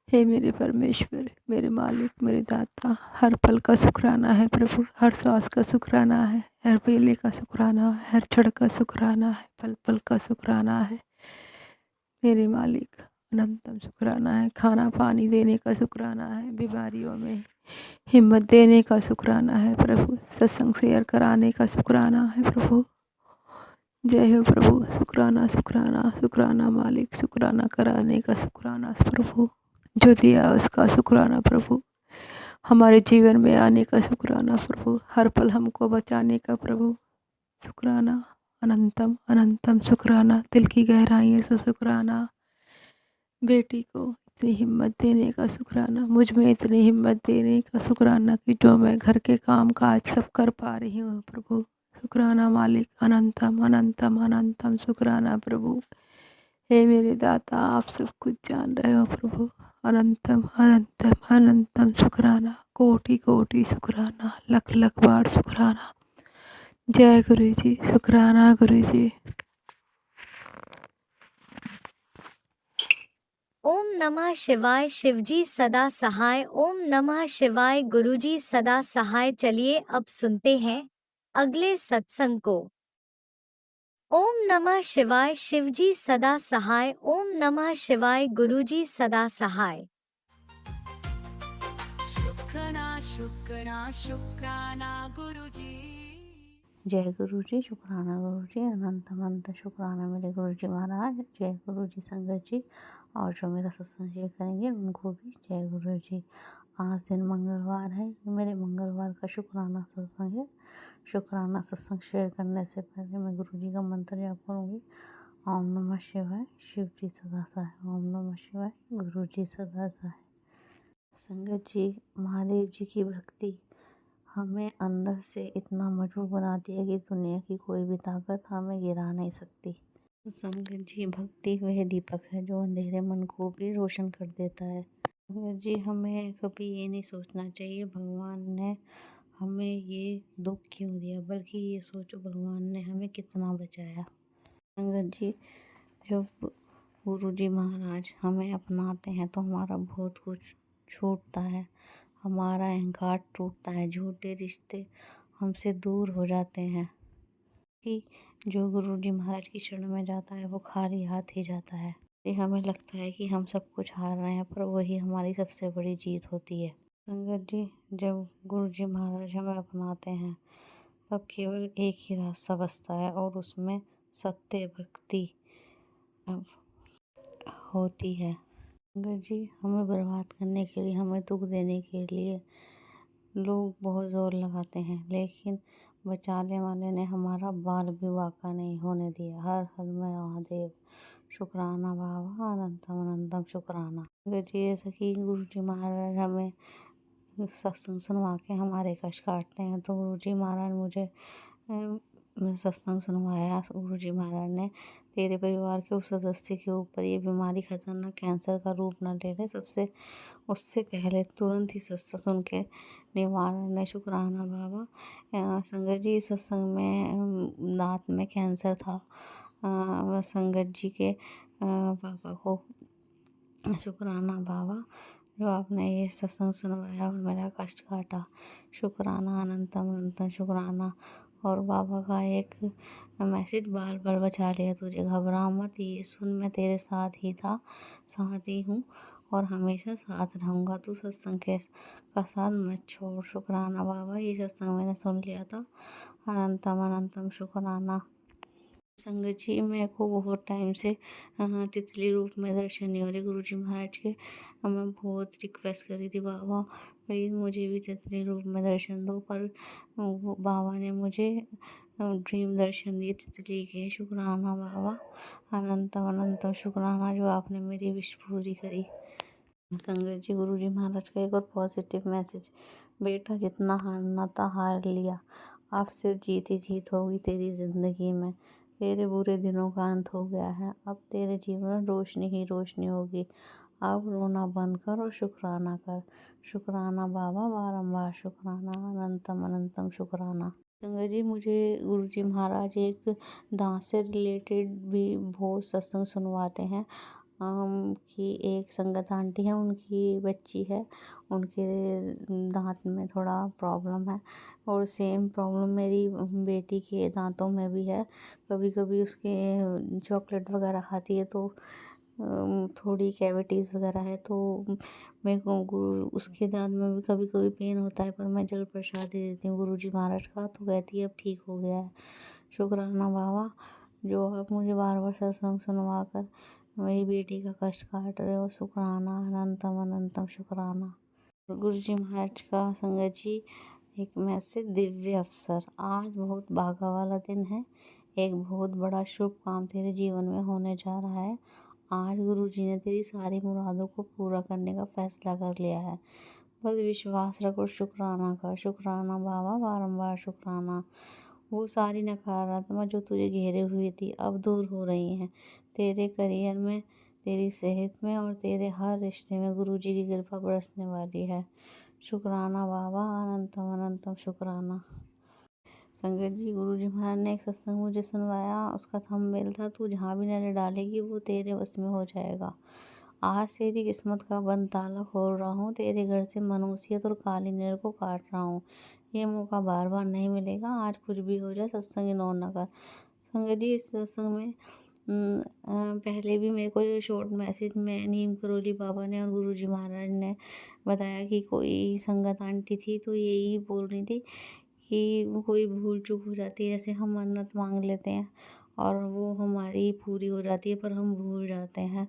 हे मेरे परमेश्वर, मेरे मालिक, मेरे दाता, हर पल का शुक्राना है प्रभु, हर सांस का शुक्राना है, हर बेले का शुक्राना है, हर क्षण का शुक्राना है, पल पल का शुक्राना है मेरे मालिक। अनंतम शुक्राना है, खाना पानी देने का शुक्राना है, बीमारियों में हिम्मत देने का शुक्राना है प्रभु, सत्संग शेयर कराने का शुक्राना है प्रभु। जय हो प्रभु। शुक्राना शुक्राना शुक्राना मालिक, शुक्राना कराने का शुक्राना प्रभु, जो दिया उसका शुक्राना प्रभु, हमारे जीवन में आने का शुक्राना प्रभु, हर पल हमको बचाने का प्रभु शुक्राना। अनंतम अनंतम शुक्राना, दिल की गहराइयों से शुक्राना। बेटी को इतनी हिम्मत देने का शुक्राना, मुझ में इतनी हिम्मत देने का शुक्राना कि जो मैं घर के काम काज सब कर पा रही हूँ प्रभु। शुक्राना मालिक, अनंतम अनंतम अनंतम शुक्राना प्रभु। हे मेरे दाता, आप सब कुछ जान रहे हो प्रभु। अनंतम अनंतम अनंतम शुक्राना, कोटि कोटि शुक्राना, लख लख बार शुक्राना। जय गुरु जी, शुक्राना गुरु जी।
ओम नमः शिवाय। शिवजी सदा सहाय। ओम नमः शिवाय। गुरुजी सदा सहाय। चलिए अब सुनते हैं अगले सत्संग को। ओम नमः शिवाय। शिवजी सदा सहाय। ओम नमः शिवाय। गुरुजी सदा सहाय।
शुक्राना शुक्राना शुक्राना गुरुजी।
जय गुरु जी, शुक्राना गुरु जी, अनंत अनंत शुक्राना मेरे गुरु जी महाराज। जय गुरु जी संगत जी, और जो मेरा सत्संग शेयर करेंगे उनको भी जय गुरु जी। आज दिन मंगलवार है, मेरे मंगलवार का शुक्राना सत्संग है। शुक्राना सत्संग शेयर करने से पहले मैं गुरु जी का मंत्र जाप करूँगी। ओम नमः शिवाय, शिव जी सदा सहाय। ओम नमः शिवाय, गुरु जी सदा सहाय। संगत जी, महादेव जी की भक्ति
हमें अंदर से इतना मजबूत बनाती है कि दुनिया की कोई भी ताकत हमें गिरा नहीं सकती। संगत जी, भक्ति वह दीपक है जो अंधेरे मन को भी रोशन कर देता है। संगत जी, हमें कभी ये नहीं सोचना चाहिए भगवान ने हमें ये दुख क्यों दिया, बल्कि ये सोचो भगवान ने हमें कितना बचाया। संगत जी, जब गुरु जी महाराज हमें अपनाते हैं तो हमारा बहुत कुछ छूटता है, हमारा अहंकार टूटता है, झूठे रिश्ते हमसे दूर हो जाते हैं। कि जो गुरु जी महाराज की शरण में जाता है वो खाली हाथ ही जाता है। ये हमें लगता है कि हम सब कुछ हार रहे हैं, पर वही हमारी सबसे बड़ी जीत होती है। संगत जी, जब गुरु जी महाराज हमें अपनाते हैं तब केवल एक ही रास्ता बचता है और उसमें सत्य भक्ति होती है। संगत जी, हमें बर्बाद करने के लिए, हमें दुख देने के लिए लोग बहुत ज़ोर लगाते हैं, लेकिन बचाने वाले ने हमारा बाल भी बांका नहीं होने दिया। हर हर महादेव, शुक्राना बाबा, अनंतम अनंतम शुक्राना। संगत जी, जैसा कि गुरु जी महाराज हमें सत्संग सुनवा के हमारे कष्ट काटते हैं, तो गुरु जी महाराज मुझे सत्संग सुनवाया। गुरु जी महाराज ने, तेरे परिवार के उस सदस्य के ऊपर ये बीमारी खतरनाक कैंसर का रूप न ले ले, उससे पहले तुरंत ही सत्संग सुन के निवारण ने। शुक्राना बाबा। संगत जी, सत्संग में दांत में कैंसर था। संगत जी के पापा को। शुक्राना बाबा, जो आपने ये सत्संग सुनवाया और मेरा कष्ट काटा। शुक्राना, अनंतम अनंतम शुक्राना। और बाबा का एक मैसेज, बार बार बचा लिया तुझे, घबरा मत, ये सुन, मैं तेरे साथ ही था, साथ ही हूँ और हमेशा साथ रहूँगा, तू सत्संग का साथ मत छोड़। शुक्राना बाबा, ये सत्संग मैंने सुन लिया था। अनंतम अनंतम शुक्राना। संगत जी, मेरे को बहुत टाइम से तितली रूप में दर्शन नहीं हो रहे गुरु जी महाराज के। मैं बहुत रिक्वेस्ट करी थी, बाबा प्लीज़ मुझे भी तितली रूप में दर्शन दो, पर बाबा ने मुझे ड्रीम दर्शन दिए तितली के। शुक्राना बाबा, अनंतम अनंतम शुक्राना, जो आपने मेरी विश पूरी करी। संगत जी, गुरु जी महाराज का एक और पॉजिटिव मैसेज, बेटा जितना हारना था हार लिया, अब सिर्फ जीत ही जीत होगी तेरी ज़िंदगी में, तेरे बुरे दिनों का अंत हो गया है, अब तेरे जीवन में रोशनी ही रोशनी होगी, अब रोना बंद कर और शुक्राना कर। शुक्राना बाबा, बारंबार शुक्राना, अनंतम अनंतम शुक्राना। संगत जी, मुझे गुरु जी महाराज एक दांत से रिलेटेड भी बहुत सत्संग सुनवाते हैं। कि एक संगत आंटी है, उनकी बच्ची है, उनके दांत में थोड़ा प्रॉब्लम है और सेम प्रॉब्लम मेरी बेटी के दांतों में भी है। कभी कभी उसके चॉकलेट वगैरह खाती है तो थोड़ी कैविटीज़ वगैरह है, तो मेरे को उसके दांत में भी कभी कभी पेन होता है, पर मैं जल प्रसाद दे देती हूँ गुरु जी महाराज का, तो कहती है अब ठीक हो गया है। शुक्राना बाबा, जो आप मुझे बार बार सत्संग सुनवा कर मेरी बेटी का कष्ट काट रहे हो। शुक्राना, अनंतम अनंतम शुक्राना। गुरु जी महाराज का संगत जी एक मैसेज, दिव्य अवसर, आज बहुत भागा वाला दिन है, एक बहुत बड़ा शुभ काम तेरे जीवन में होने जा रहा है। आज गुरु जी ने तेरी सारी मुरादों को पूरा करने का फैसला कर लिया है, बस विश्वास रखो, शुक्राना कर। शुक्राना बाबा, बारंबार शुक्राना। वो सारी नकारात्मक जो तुझे घेरे हुई थी अब दूर हो रही हैं, तेरे करियर में, तेरी सेहत में और तेरे हर रिश्ते में गुरु जी की कृपा बरसने वाली है। शुक्राना बाबा, अनंतम अनंतम शुक्राना। संगत जी, गुरु जी महाराज ने एक सत्संग मुझे सुनवाया, उसका थंबनेल था, तू जहाँ भी नजर डालेगी वो तेरे बस में हो जाएगा। आज तेरी किस्मत का बंद ताला खोल रहा हूँ, तेरे घर से मनोसियत और काली नजर को काट रहा हूँ, ये मौका बार बार नहीं मिलेगा, आज कुछ भी हो जाए सत्संग इग्नोर न कर। संगत जी, इस सत्संग में पहले भी मेरे को जो शॉर्ट मैसेज में नीम करोली बाबा ने और गुरु जी महाराज ने बताया कि कोई संगत आंटी थी, तो यही बोल रही थी कि कोई भूल चूक हो जाती है, जैसे हम मन्नत मांग लेते हैं और वो हमारी पूरी हो जाती है पर हम भूल जाते हैं,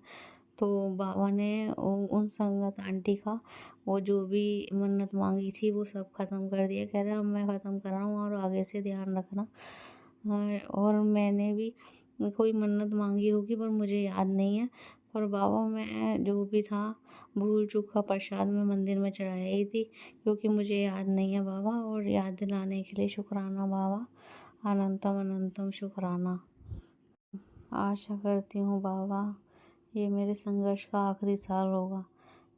तो बाबा ने उन संगत आंटी का वो जो भी मन्नत मांगी थी वो सब ख़त्म कर दिया। कह रहा मैं ख़त्म कर रहा हूँ और आगे से ध्यान रखना। और मैंने भी कोई मन्नत मांगी होगी पर मुझे याद नहीं है,
और बाबा मैं जो भी था भूल चूक का प्रसाद मैं मंदिर में चढ़ाई ही थी, क्योंकि मुझे याद नहीं है बाबा, और याद दिलाने के लिए शुक्राना बाबा, अनंतम अनंतम शुक्राना। आशा करती हूँ बाबा ये मेरे संघर्ष का आखिरी साल होगा,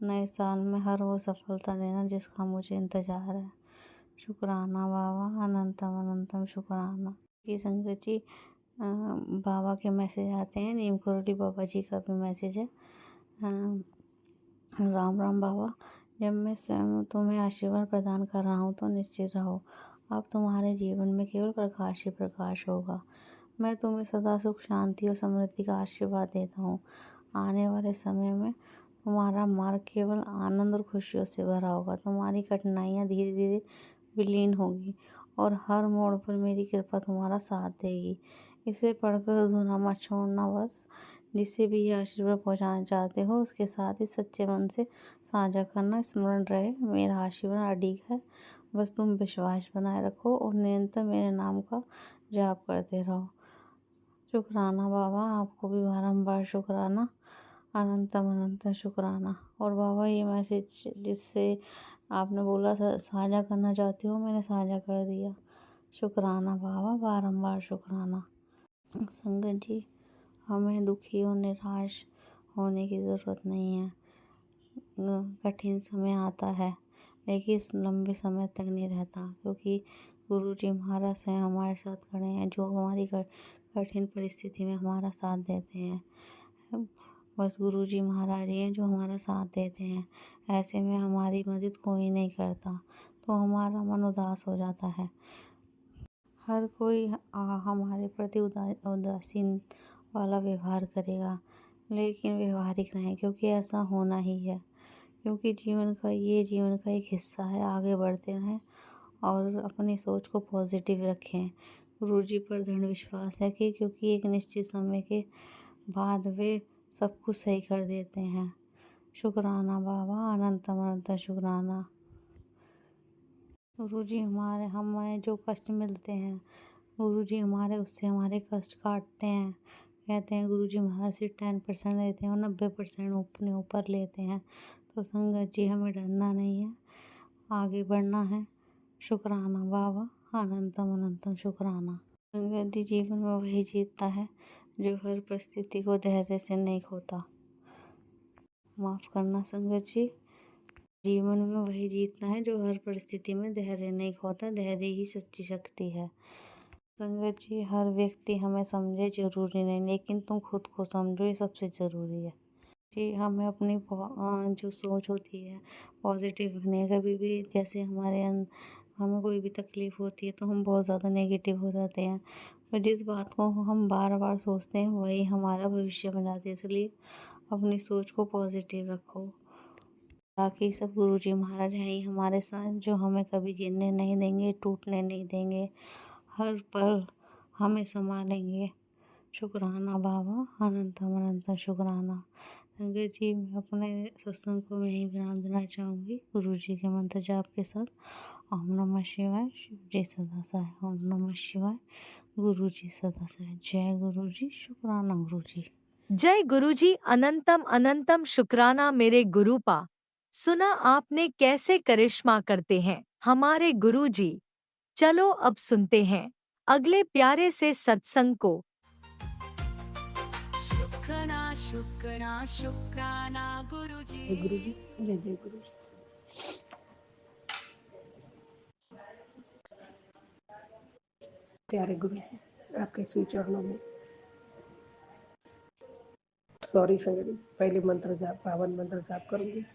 नए साल में हर वो सफलता देना जिसका मुझे इंतज़ार है। शुक्राना बाबा, अनंतम अनंतम शुक्राना। ये संगत जी बाबा के मैसेज आते हैं, नीम करोली बाबा जी का भी मैसेज है। राम राम बाबा, जब मैं स्वयं तुम्हें आशीर्वाद प्रदान कर रहा हूँ तो निश्चित रहो अब तुम्हारे जीवन में केवल प्रकाश ही प्रकाश होगा। मैं तुम्हें सदा सुख शांति और समृद्धि का आशीर्वाद देता हूँ। आने वाले समय में तुम्हारा मार्ग केवल आनंद और खुशियों से भरा होगा। तुम्हारी कठिनाइयाँ धीरे धीरे विलीन होगी और हर मोड़ पर मेरी कृपा तुम्हारा साथ देगी। इसे पढ़कर अधूरा मत छोड़ना बस। जिसे भी ये आशीर्वाद पहुँचाना चाहते हो उसके साथ ही सच्चे मन से साझा करना। स्मरण रहे मेरा आशीर्वाद अडिग है, बस तुम विश्वास बनाए रखो और निरंतर मेरे नाम का जाप करते रहो। शुक्राना बाबा, आपको भी बारंबार शुक्राना, अनंतम अनंत शुक्राना। और बाबा ये मैसेज जिससे आपने बोला था साझा करना चाहती हो, मैंने साझा कर दिया। शुक्राना बाबा, बारंबार शुक्राना। संगत जी हमें दुखी और निराश होने की ज़रूरत नहीं है। कठिन समय आता है लेकिन इस लंबे समय तक नहीं रहता, क्योंकि गुरु जी महाराज स्वयं हमारे साथ खड़े हैं, जो हमारी कठिन परिस्थिति में हमारा साथ देते हैं। बस गुरु जी महाराज ही हैं जो हमारा साथ देते हैं। ऐसे में हमारी मदद कोई नहीं करता तो हमारा मन उदास हो जाता है। हर कोई हमारे प्रति उदासीन वाला व्यवहार करेगा, लेकिन व्यवहारिक रहें, क्योंकि ऐसा होना ही है। क्योंकि जीवन का एक हिस्सा है। आगे बढ़ते रहें और अपनी सोच को पॉजिटिव रखें। गुरुजी पर दृढ़ विश्वास है कि क्योंकि एक निश्चित समय के बाद वे सब कुछ सही कर देते हैं। शुक्राना बाबा, अनंतम अनंत शुक्राना। गुरुजी हमें जो कष्ट मिलते हैं, गुरुजी उससे हमारे कष्ट काटते हैं। कहते हैं गुरुजी हमारे से 10% देते हैं और 90% अपने ऊपर लेते हैं। तो संगत जी हमें डरना नहीं है, आगे बढ़ना है। शुक्राना बाबा, अनंतम अनंतम शुक्राना। संगत जी जीवन में वही जीतता है जो हर परिस्थिति को धैर्य से नहीं खोता। माफ़ करना संगत जी, जीवन में वही जीतना है जो हर परिस्थिति में धैर्य नहीं खोता। धैर्य ही सच्ची शक्ति है। संगत जी हर व्यक्ति हमें समझे जरूरी नहीं, लेकिन तुम खुद को समझो, ये सबसे ज़रूरी है। जी हमें अपनी जो सोच होती है पॉजिटिव रखनी है। कभी भी जैसे हमें कोई भी तकलीफ़ होती है तो हम बहुत ज़्यादा नेगेटिव हो जाते हैं, और जिस बात को हम बार बार सोचते हैं वही हमारा भविष्य बन जाती है। इसलिए अपनी सोच को पॉजिटिव रखो। बाकी सब गुरुजी महाराज हैं ही हमारे साथ, जो हमें कभी गिरने नहीं देंगे, टूटने नहीं देंगे, हर पल हमें संभालेंगे। शुक्राना बाबा, अनंतम अनंत शुक्राना। संगत जी मैं अपने सत्संग को मैं यहीं विराम देना चाहूँगी गुरुजी के मंत्र जाप के साथ। ओम नमः शिवाय, शिव जी सदा सहाय। ओम नमः शिवाय, गुरु जी सदा सहाय। जय गुरु जी, शुक्राना गुरु जी।
जय गुरुजी, अनंतम अनंतम शुक्राना मेरे गुरुपा। सुना आपने कैसे करिश्मा करते हैं हमारे गुरुजी। चलो अब सुनते हैं अगले प्यारे से सत्संग को।
शुक्राना शुक्राना शुक्राना गुरुजी।
जय गुरु जी, जय जय गुरु जी। प्यारे गुरु जी, आपके श्री चरणों में सॉरी संगत जी, पहले मंत्र जाप, पावन मंत्र जाप करूंगी।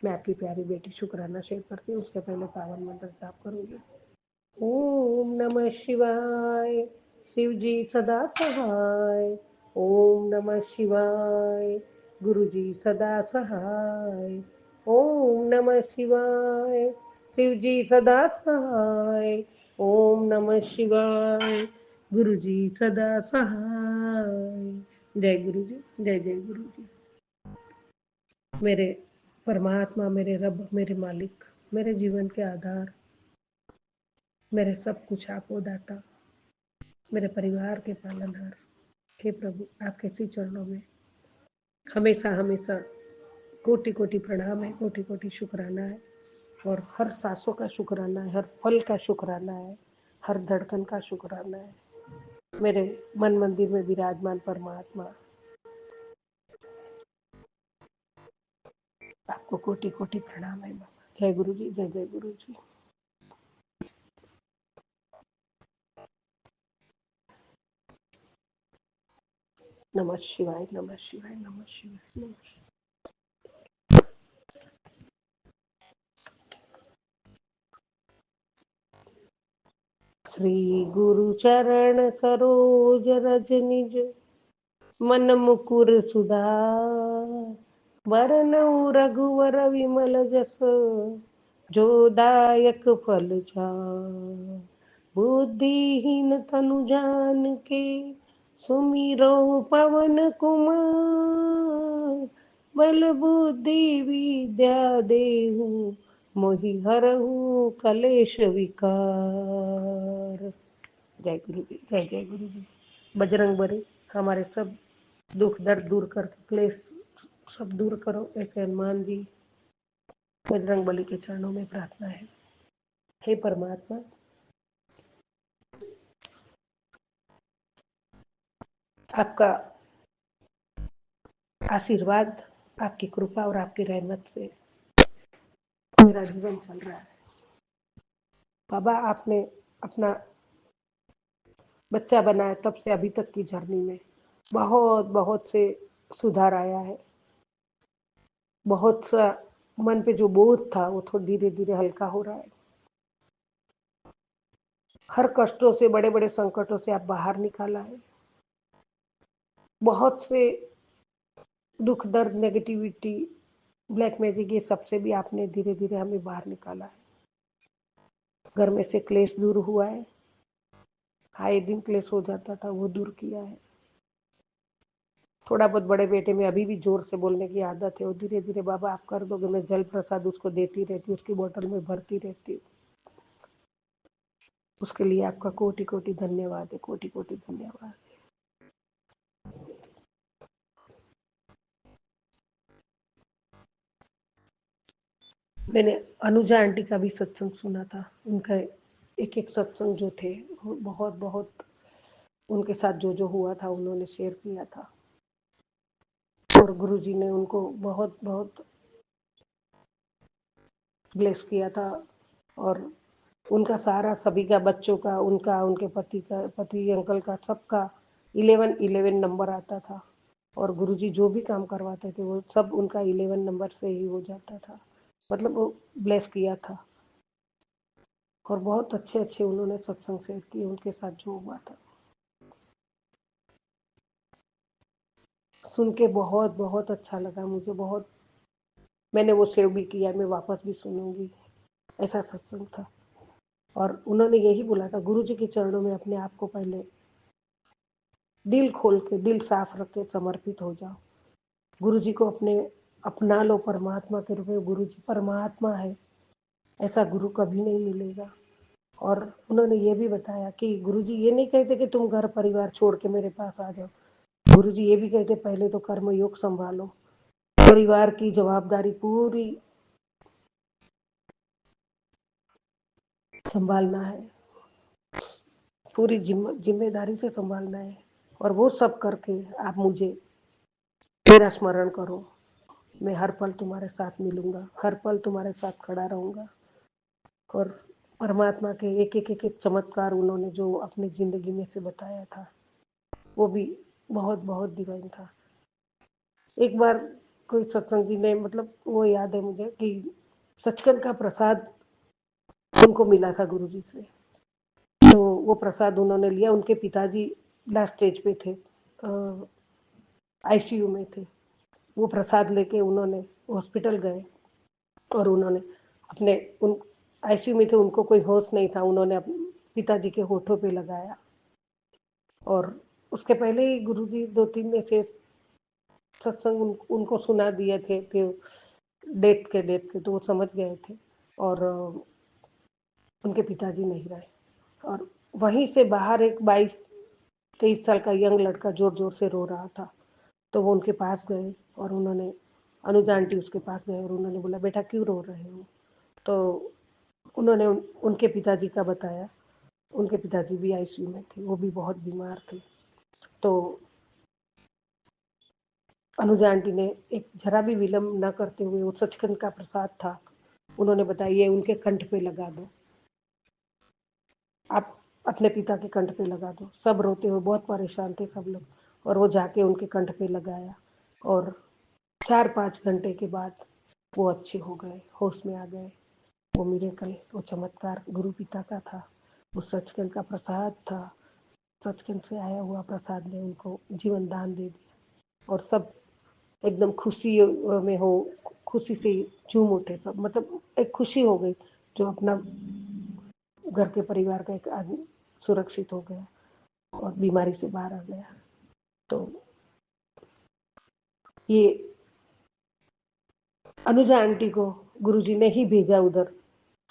मैं आपकी प्यारी बेटी शुक्राना शेयर करती हूँ, उसके पहले पावन मंत्र जाप करूंगी। ओम नमः शिवाय, शिव जी सदा सहाय। ओम नमः शिवाय, गुरु जी सदा सहाय। ओम नमः शिवाय, शिव जी सदा सहाय। ओम नमः शिवाय, गुरु जी सदा सहाय। जय गुरु जी, जय जय गुरु जी। मेरे परमात्मा, मेरे रब, मेरे मालिक, मेरे जीवन के आधार, मेरे सब कुछ आप हो दाता, मेरे परिवार के पालनहार, हे प्रभु आपके श्री चरणों में हमेशा हमेशा कोटि कोटि प्रणाम है, कोटि कोटि शुक्राना है, और हर सांसों का शुक्राना है, हर पल का शुक्राना है, हर धड़कन का शुक्राना है। मेरे मन मंदिर में विराजमान परमात्मा, आपको कोटि कोटि प्रणाम है बाबा। जय गुरु जी, जय जय गुरु जी। नमः शिवाय, नमः शिवाय, नमः शिवाय, नमः शिवाय। श्री गुरु चरण सरोज रज निज मन मुकुर सुधार, वरनउ रघुवर विमल जस जो दायक फल चार। बुद्धिहीन तनु जान के सुमिरो पवन कुमार, बल बुद्धि विद्या देहु मोहि हरहु कलेश विकार। जय गुरु जी, जय जय गुरु जी। बजरंग बली हमारे सब दुख दर्द दूर करके क्लेश सब दूर करो, ऐसे हनुमान जी बजरंग बली के चरणों में प्रार्थना है। हे परमात्मा, आपका आशीर्वाद, आपकी कृपा और आपकी रहमत से मेरा जीवन चल रहा है। बाबा, आपने अपना बच्चा बनाया तब से अभी तक की जर्नी में बहुत बहुत से सुधार आया है। बहुत सा मन पे जो बोझ था वो थोड़ा धीरे धीरे हल्का हो रहा है। हर कष्टों से, बड़े बड़े संकटों से आप बाहर निकाला है। बहुत से दुख दर्द, नेगेटिविटी, ब्लैक मैजिक, ये सबसे भी आपने धीरे धीरे हमें बाहर निकाला है। घर में से क्लेश दूर हुआ है, आए दिन क्लेश हो जाता था, वो दूर किया है। थोड़ा बहुत बड़े बेटे में अभी भी जोर से बोलने की आदत है, वो धीरे धीरे बाबा आप कर दोगे। मैं जल प्रसाद उसको देती रहती हूँ, उसकी बोतल में भरती रहती हूँ। उसके लिए आपका कोटि कोटि धन्यवाद है, कोटि कोटि धन्यवाद। मैंने अनुजा आंटी का भी सत्संग सुना था। उनका एक एक सत्संग जो थे वो बहुत बहुत उनके साथ जो हुआ था उन्होंने शेयर किया था, और गुरुजी ने उनको बहुत बहुत ब्लेस किया था। और उनका सारा, सभी का, बच्चों का, उनका, उनके पति का, पति अंकल का, सबका 11-11 नंबर आता था। और गुरुजी जो भी काम करवाते थे वो सब उनका 11 नंबर से ही हो जाता था। मतलब वो ब्लेस किया था। और बहुत अच्छे अच्छे उन्होंने सत्संग शेयर किए उनके साथ जो हुआ था। सुन के बहुत बहुत अच्छा लगा मुझे। बहुत मैंने वो सेव भी किया, मैं वापस भी सुनूंगी। ऐसा सत्संग था। और उन्होंने यही बोला था, गुरु जी के चरणों में अपने आप को पहले दिल खोल के, दिल साफ रख के समर्पित हो जाओ। गुरु जी को अपने अपना लो परमात्मा के रूप में। गुरु जी परमात्मा है, ऐसा गुरु कभी नहीं मिलेगा। और उन्होंने ये भी बताया कि गुरु जी ये नहीं कहते कि तुम घर परिवार छोड़ के मेरे पास आ जाओ। गुरु जी ये भी कहते पहले तो कर्म योग संभालो, परिवार की जवाबदारी पूरी संभालना है, पूरी जिम्मेदारी से संभालना है। और वो सब करके आप मुझे मेरा स्मरण करो, मैं हर पल तुम्हारे साथ मिलूंगा, हर पल तुम्हारे साथ खड़ा रहूंगा। और परमात्मा के एक एक एक एक चमत्कार उन्होंने जो अपनी जिंदगी में से बताया था वो भी बहुत बहुत डिवाइन था। एक बार कोई सत्संगी ने, मतलब वो याद है मुझे कि सचखंड का प्रसाद उनको मिला था गुरुजी से। तो वो प्रसाद उन्होंने लिया। उनके पिताजी लास्ट स्टेज पे थे, आईसीयू में थे। वो प्रसाद लेके उन्होंने हॉस्पिटल गए और उन्होंने अपने, उन आईसीयू में थे, उनको कोई होश नहीं था, उन्होंने अपने पिताजी के होठों पे लगाया। और उसके पहले ही गुरुजी 2-3 ऐसे सत्संग उनको सुना दिए थे कि डेथ के, तो वो समझ गए थे। और उनके पिताजी नहीं रहे। और वहीं से बाहर एक 22-23 साल का यंग लड़का जोर जोर से रो रहा था। तो वो उनके पास गए और उन्होंने अनुजा आंटी उसके पास गए और उन्होंने बोला बेटा क्यों रो रहे हो। तो उन्होंने उनके पिताजी का बताया। उनके पिताजी भी आईसीयू में थे, वो भी बहुत बीमार थे। तो अनुजा आंटी ने एक जरा भी विलम्ब न करते हुए, वो सचखंड का प्रसाद था, उन्होंने बताया ये उनके कंठ पे लगा दो, आप अपने पिता के कंठ पे लगा दो। सब रोते हुए बहुत परेशान थे सब लोग, और वो जाके उनके कंठ पे लगाया और 4-5 घंटे के बाद वो अच्छे हो गए, होश में आ गए। वो मिरेकल, वो चमत्कार गुरु पिता का था, वो सचखंड का प्रसाद था। सचखंड से आया हुआ प्रसाद ने उनको जीवन दान दे दिया और सब एकदम खुशी में हो, खुशी से झूम उठे सब। मतलब एक खुशी हो गई जो अपना घर के परिवार का एक आदमी सुरक्षित हो गया और बीमारी से बाहर आ गया। तो ये अनुजा आंटी को गुरुजी ने ही भेजा उधर,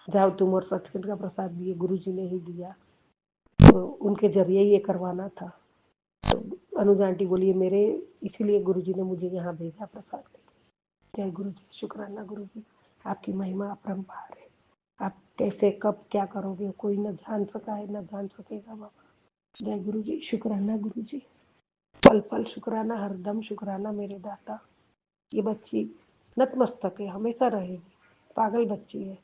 जाओ तुम और सचखंड का प्रसाद दिए, गुरुजी ने ही दिया, तो उनके जरिए ये करवाना था। तो अनुजा आंटी बोली मेरे, इसीलिए गुरुजी ने मुझे यहाँ भेजा प्रसाद लेके। जय गुरुजी, शुक्राना गुरुजी, आपकी महिमा अपरंपार है। आप कैसे कब क्या करोगे कोई न जान सका है, न जान सकेगा बाबा। जय गुरुजी, शुक्राना गुरुजी, पल पल शुक्राना, हरदम शुक्राना मेरे दाता। ये बच्ची नतमस्तक है, हमेशा रहेगी। पागल बच्ची है,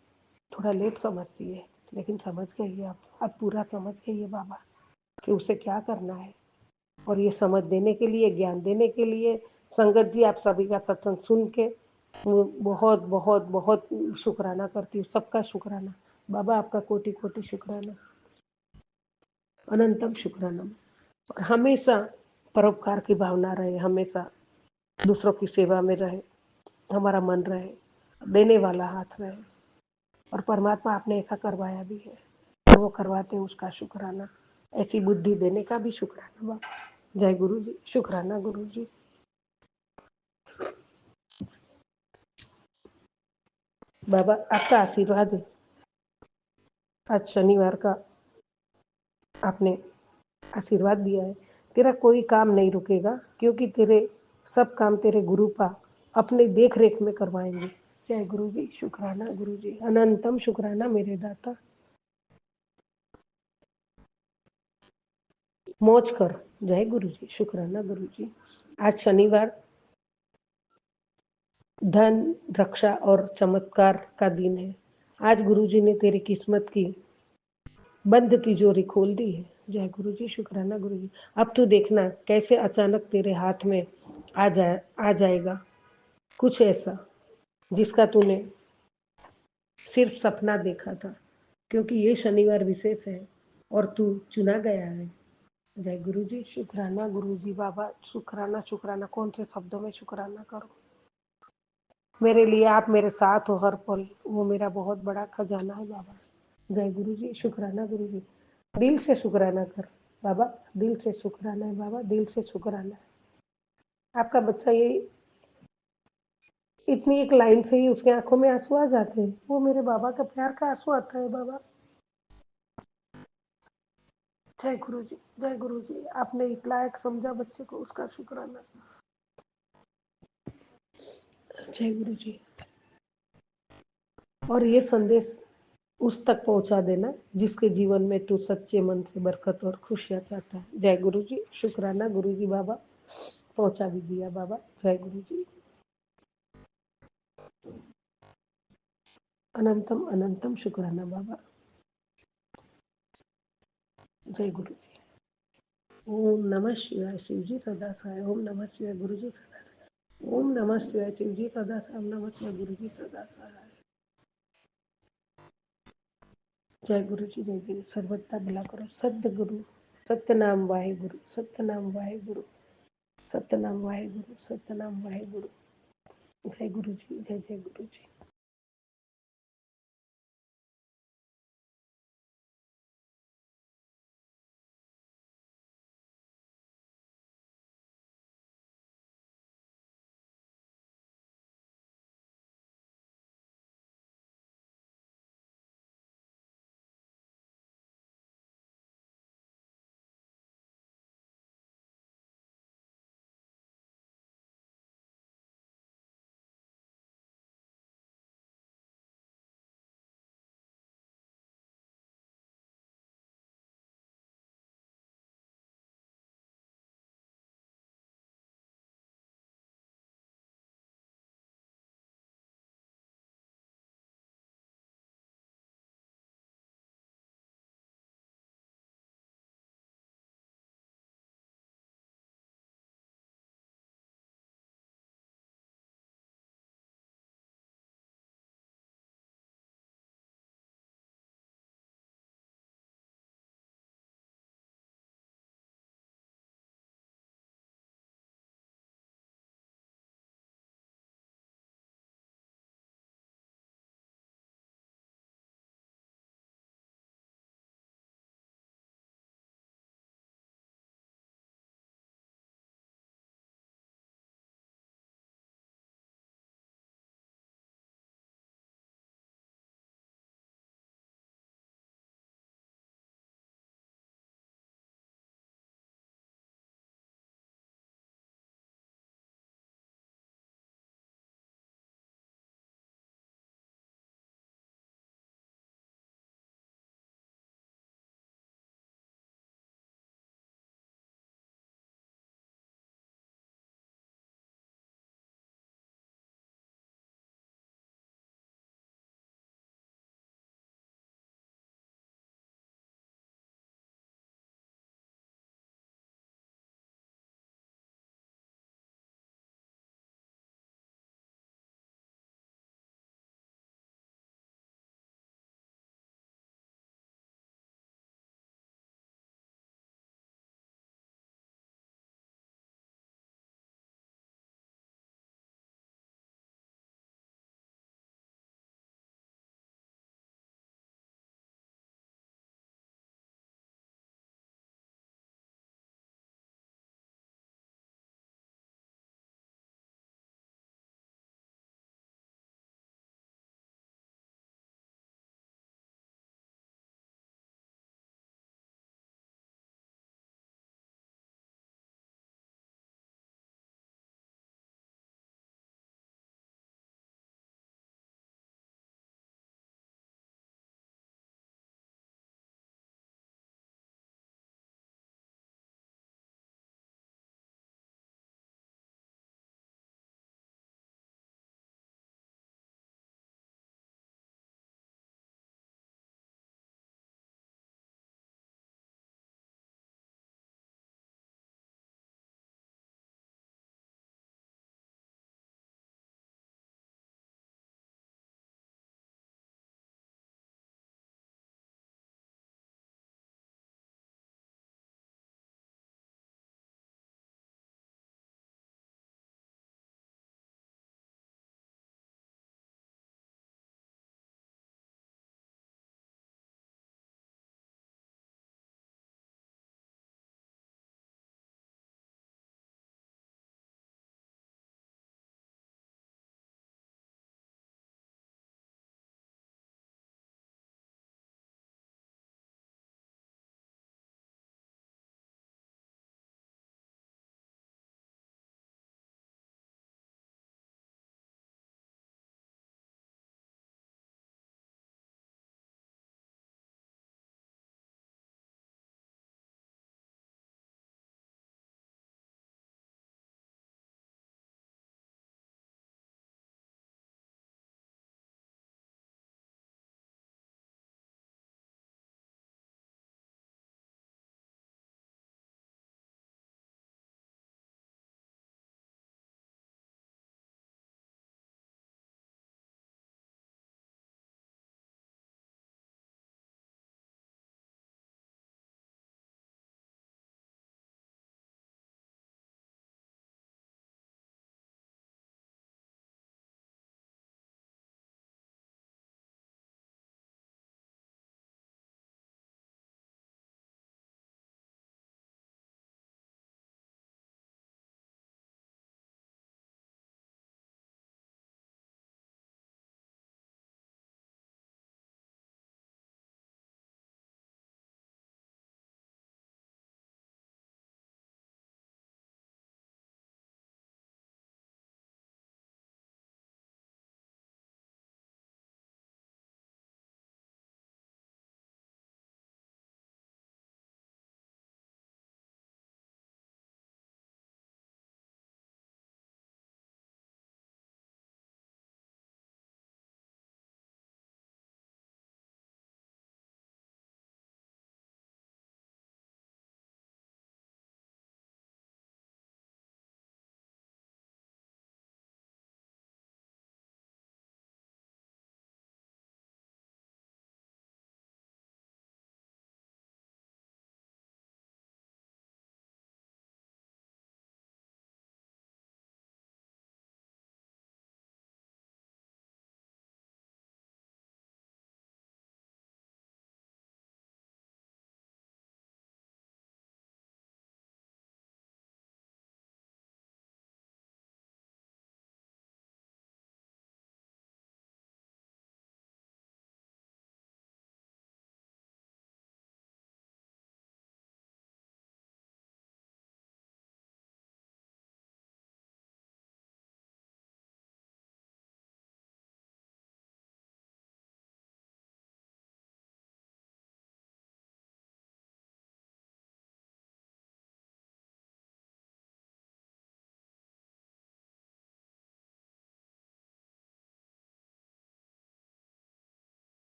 थोड़ा लेट समझती है, लेकिन समझ गई है अब पूरा समझ गई है बाबा कि उसे क्या करना है। और ये समझ देने के लिए, ज्ञान देने के लिए संगत जी आप सभी का सत्संग सुन के बहुत बहुत बहुत शुक्राना करती हूँ, सबका शुक्राना बाबा, आपका कोटि कोटि शुक्राना, अनंतम शुक्राना। और हमेशा परोपकार की भावना रहे, हमेशा दूसरों की सेवा में रहे, हमारा मन रहे, देने वाला हाथ रहे। और परमात्मा आपने ऐसा करवाया भी है और वो करवाते हैं उसका शुक्राना, ऐसी बुद्धि देने का भी शुक्राना बाबा। जय गुरु जी, शुक्राना गुरु जी। बाबा आपका आशीर्वाद है, आज शनिवार का आपने आशीर्वाद दिया है, तेरा कोई काम नहीं रुकेगा क्योंकि तेरे सब काम तेरे गुरु पा अपने देख रेख में करवाएंगे। जय गुरु जी, शुक्राना गुरु जी, अनंतम शुक्राना मेरे दाता। मौज कर, जय गुरु जी, शुक्राना गुरु जी। आज शनिवार धन, रक्षा और चमत्कार का दिन है। आज गुरुजी ने तेरी किस्मत की बंद तिजोरी खोल दी है। जय गुरु जी, शुक्राना गुरु जी। अब तू देखना कैसे अचानक तेरे हाथ में आ जाएगा कुछ ऐसा जिसका तूने सिर्फ सपना देखा था, क्योंकि ये शनिवार विशेष है और तू चुना गया है। जय गुरु जी, शुक्राना गुरु जी। बाबा शुक्राना शुक्राना, कौन से शब्दों में शुक्राना करो। मेरे लिए आप मेरे साथ हो हर पल, वो मेरा बहुत बड़ा खजाना है बाबा। जय गुरु जी, शुक्राना गुरु जी। दिल से शुक्राना कर बाबा, दिल से शुक्राना है बाबा, दिल से शुक्राना है। आपका बच्चा ये इतनी एक लाइन से ही उसके आंखों में आंसू आ जाते हैं, वो मेरे बाबा का प्यार का आंसू आता है बाबा। जय गुरु जी, जय गुरु जी। आपने एक लायक समझा बच्चे को, उसका शुक्राना। जय गुरु जी। और ये संदेश उस तक पहुंचा देना जिसके जीवन में तू सच्चे मन से बरकत और खुशियां चाहता है। जय गुरु जी, शुक्राना गुरु जी। बाबा पहुंचा भी दिया बाबा। जय गुरु जी, अनंतम अनंतम शुक्राना बाबा। जय गुरु जी। ओम नमः शिवाय, शिव जी सदा सहाय। ओम नमः शिवाय, गुरु जी सदा सहाय। ओम नमः शिवाय, शिव जी सदा सहाय। ओम नमः शिवाय, गुरु जी सदा सहाय। जय गुरु जी, जय गुरु। सर्वदा भला करो सतगुरु, सतनाम वाहे गुरु, सतनाम वाहे गुरु, सतनाम वाहे गुरु, सतनाम वाहे गुरु। जय गुरु जी, जय जय गुरु जी।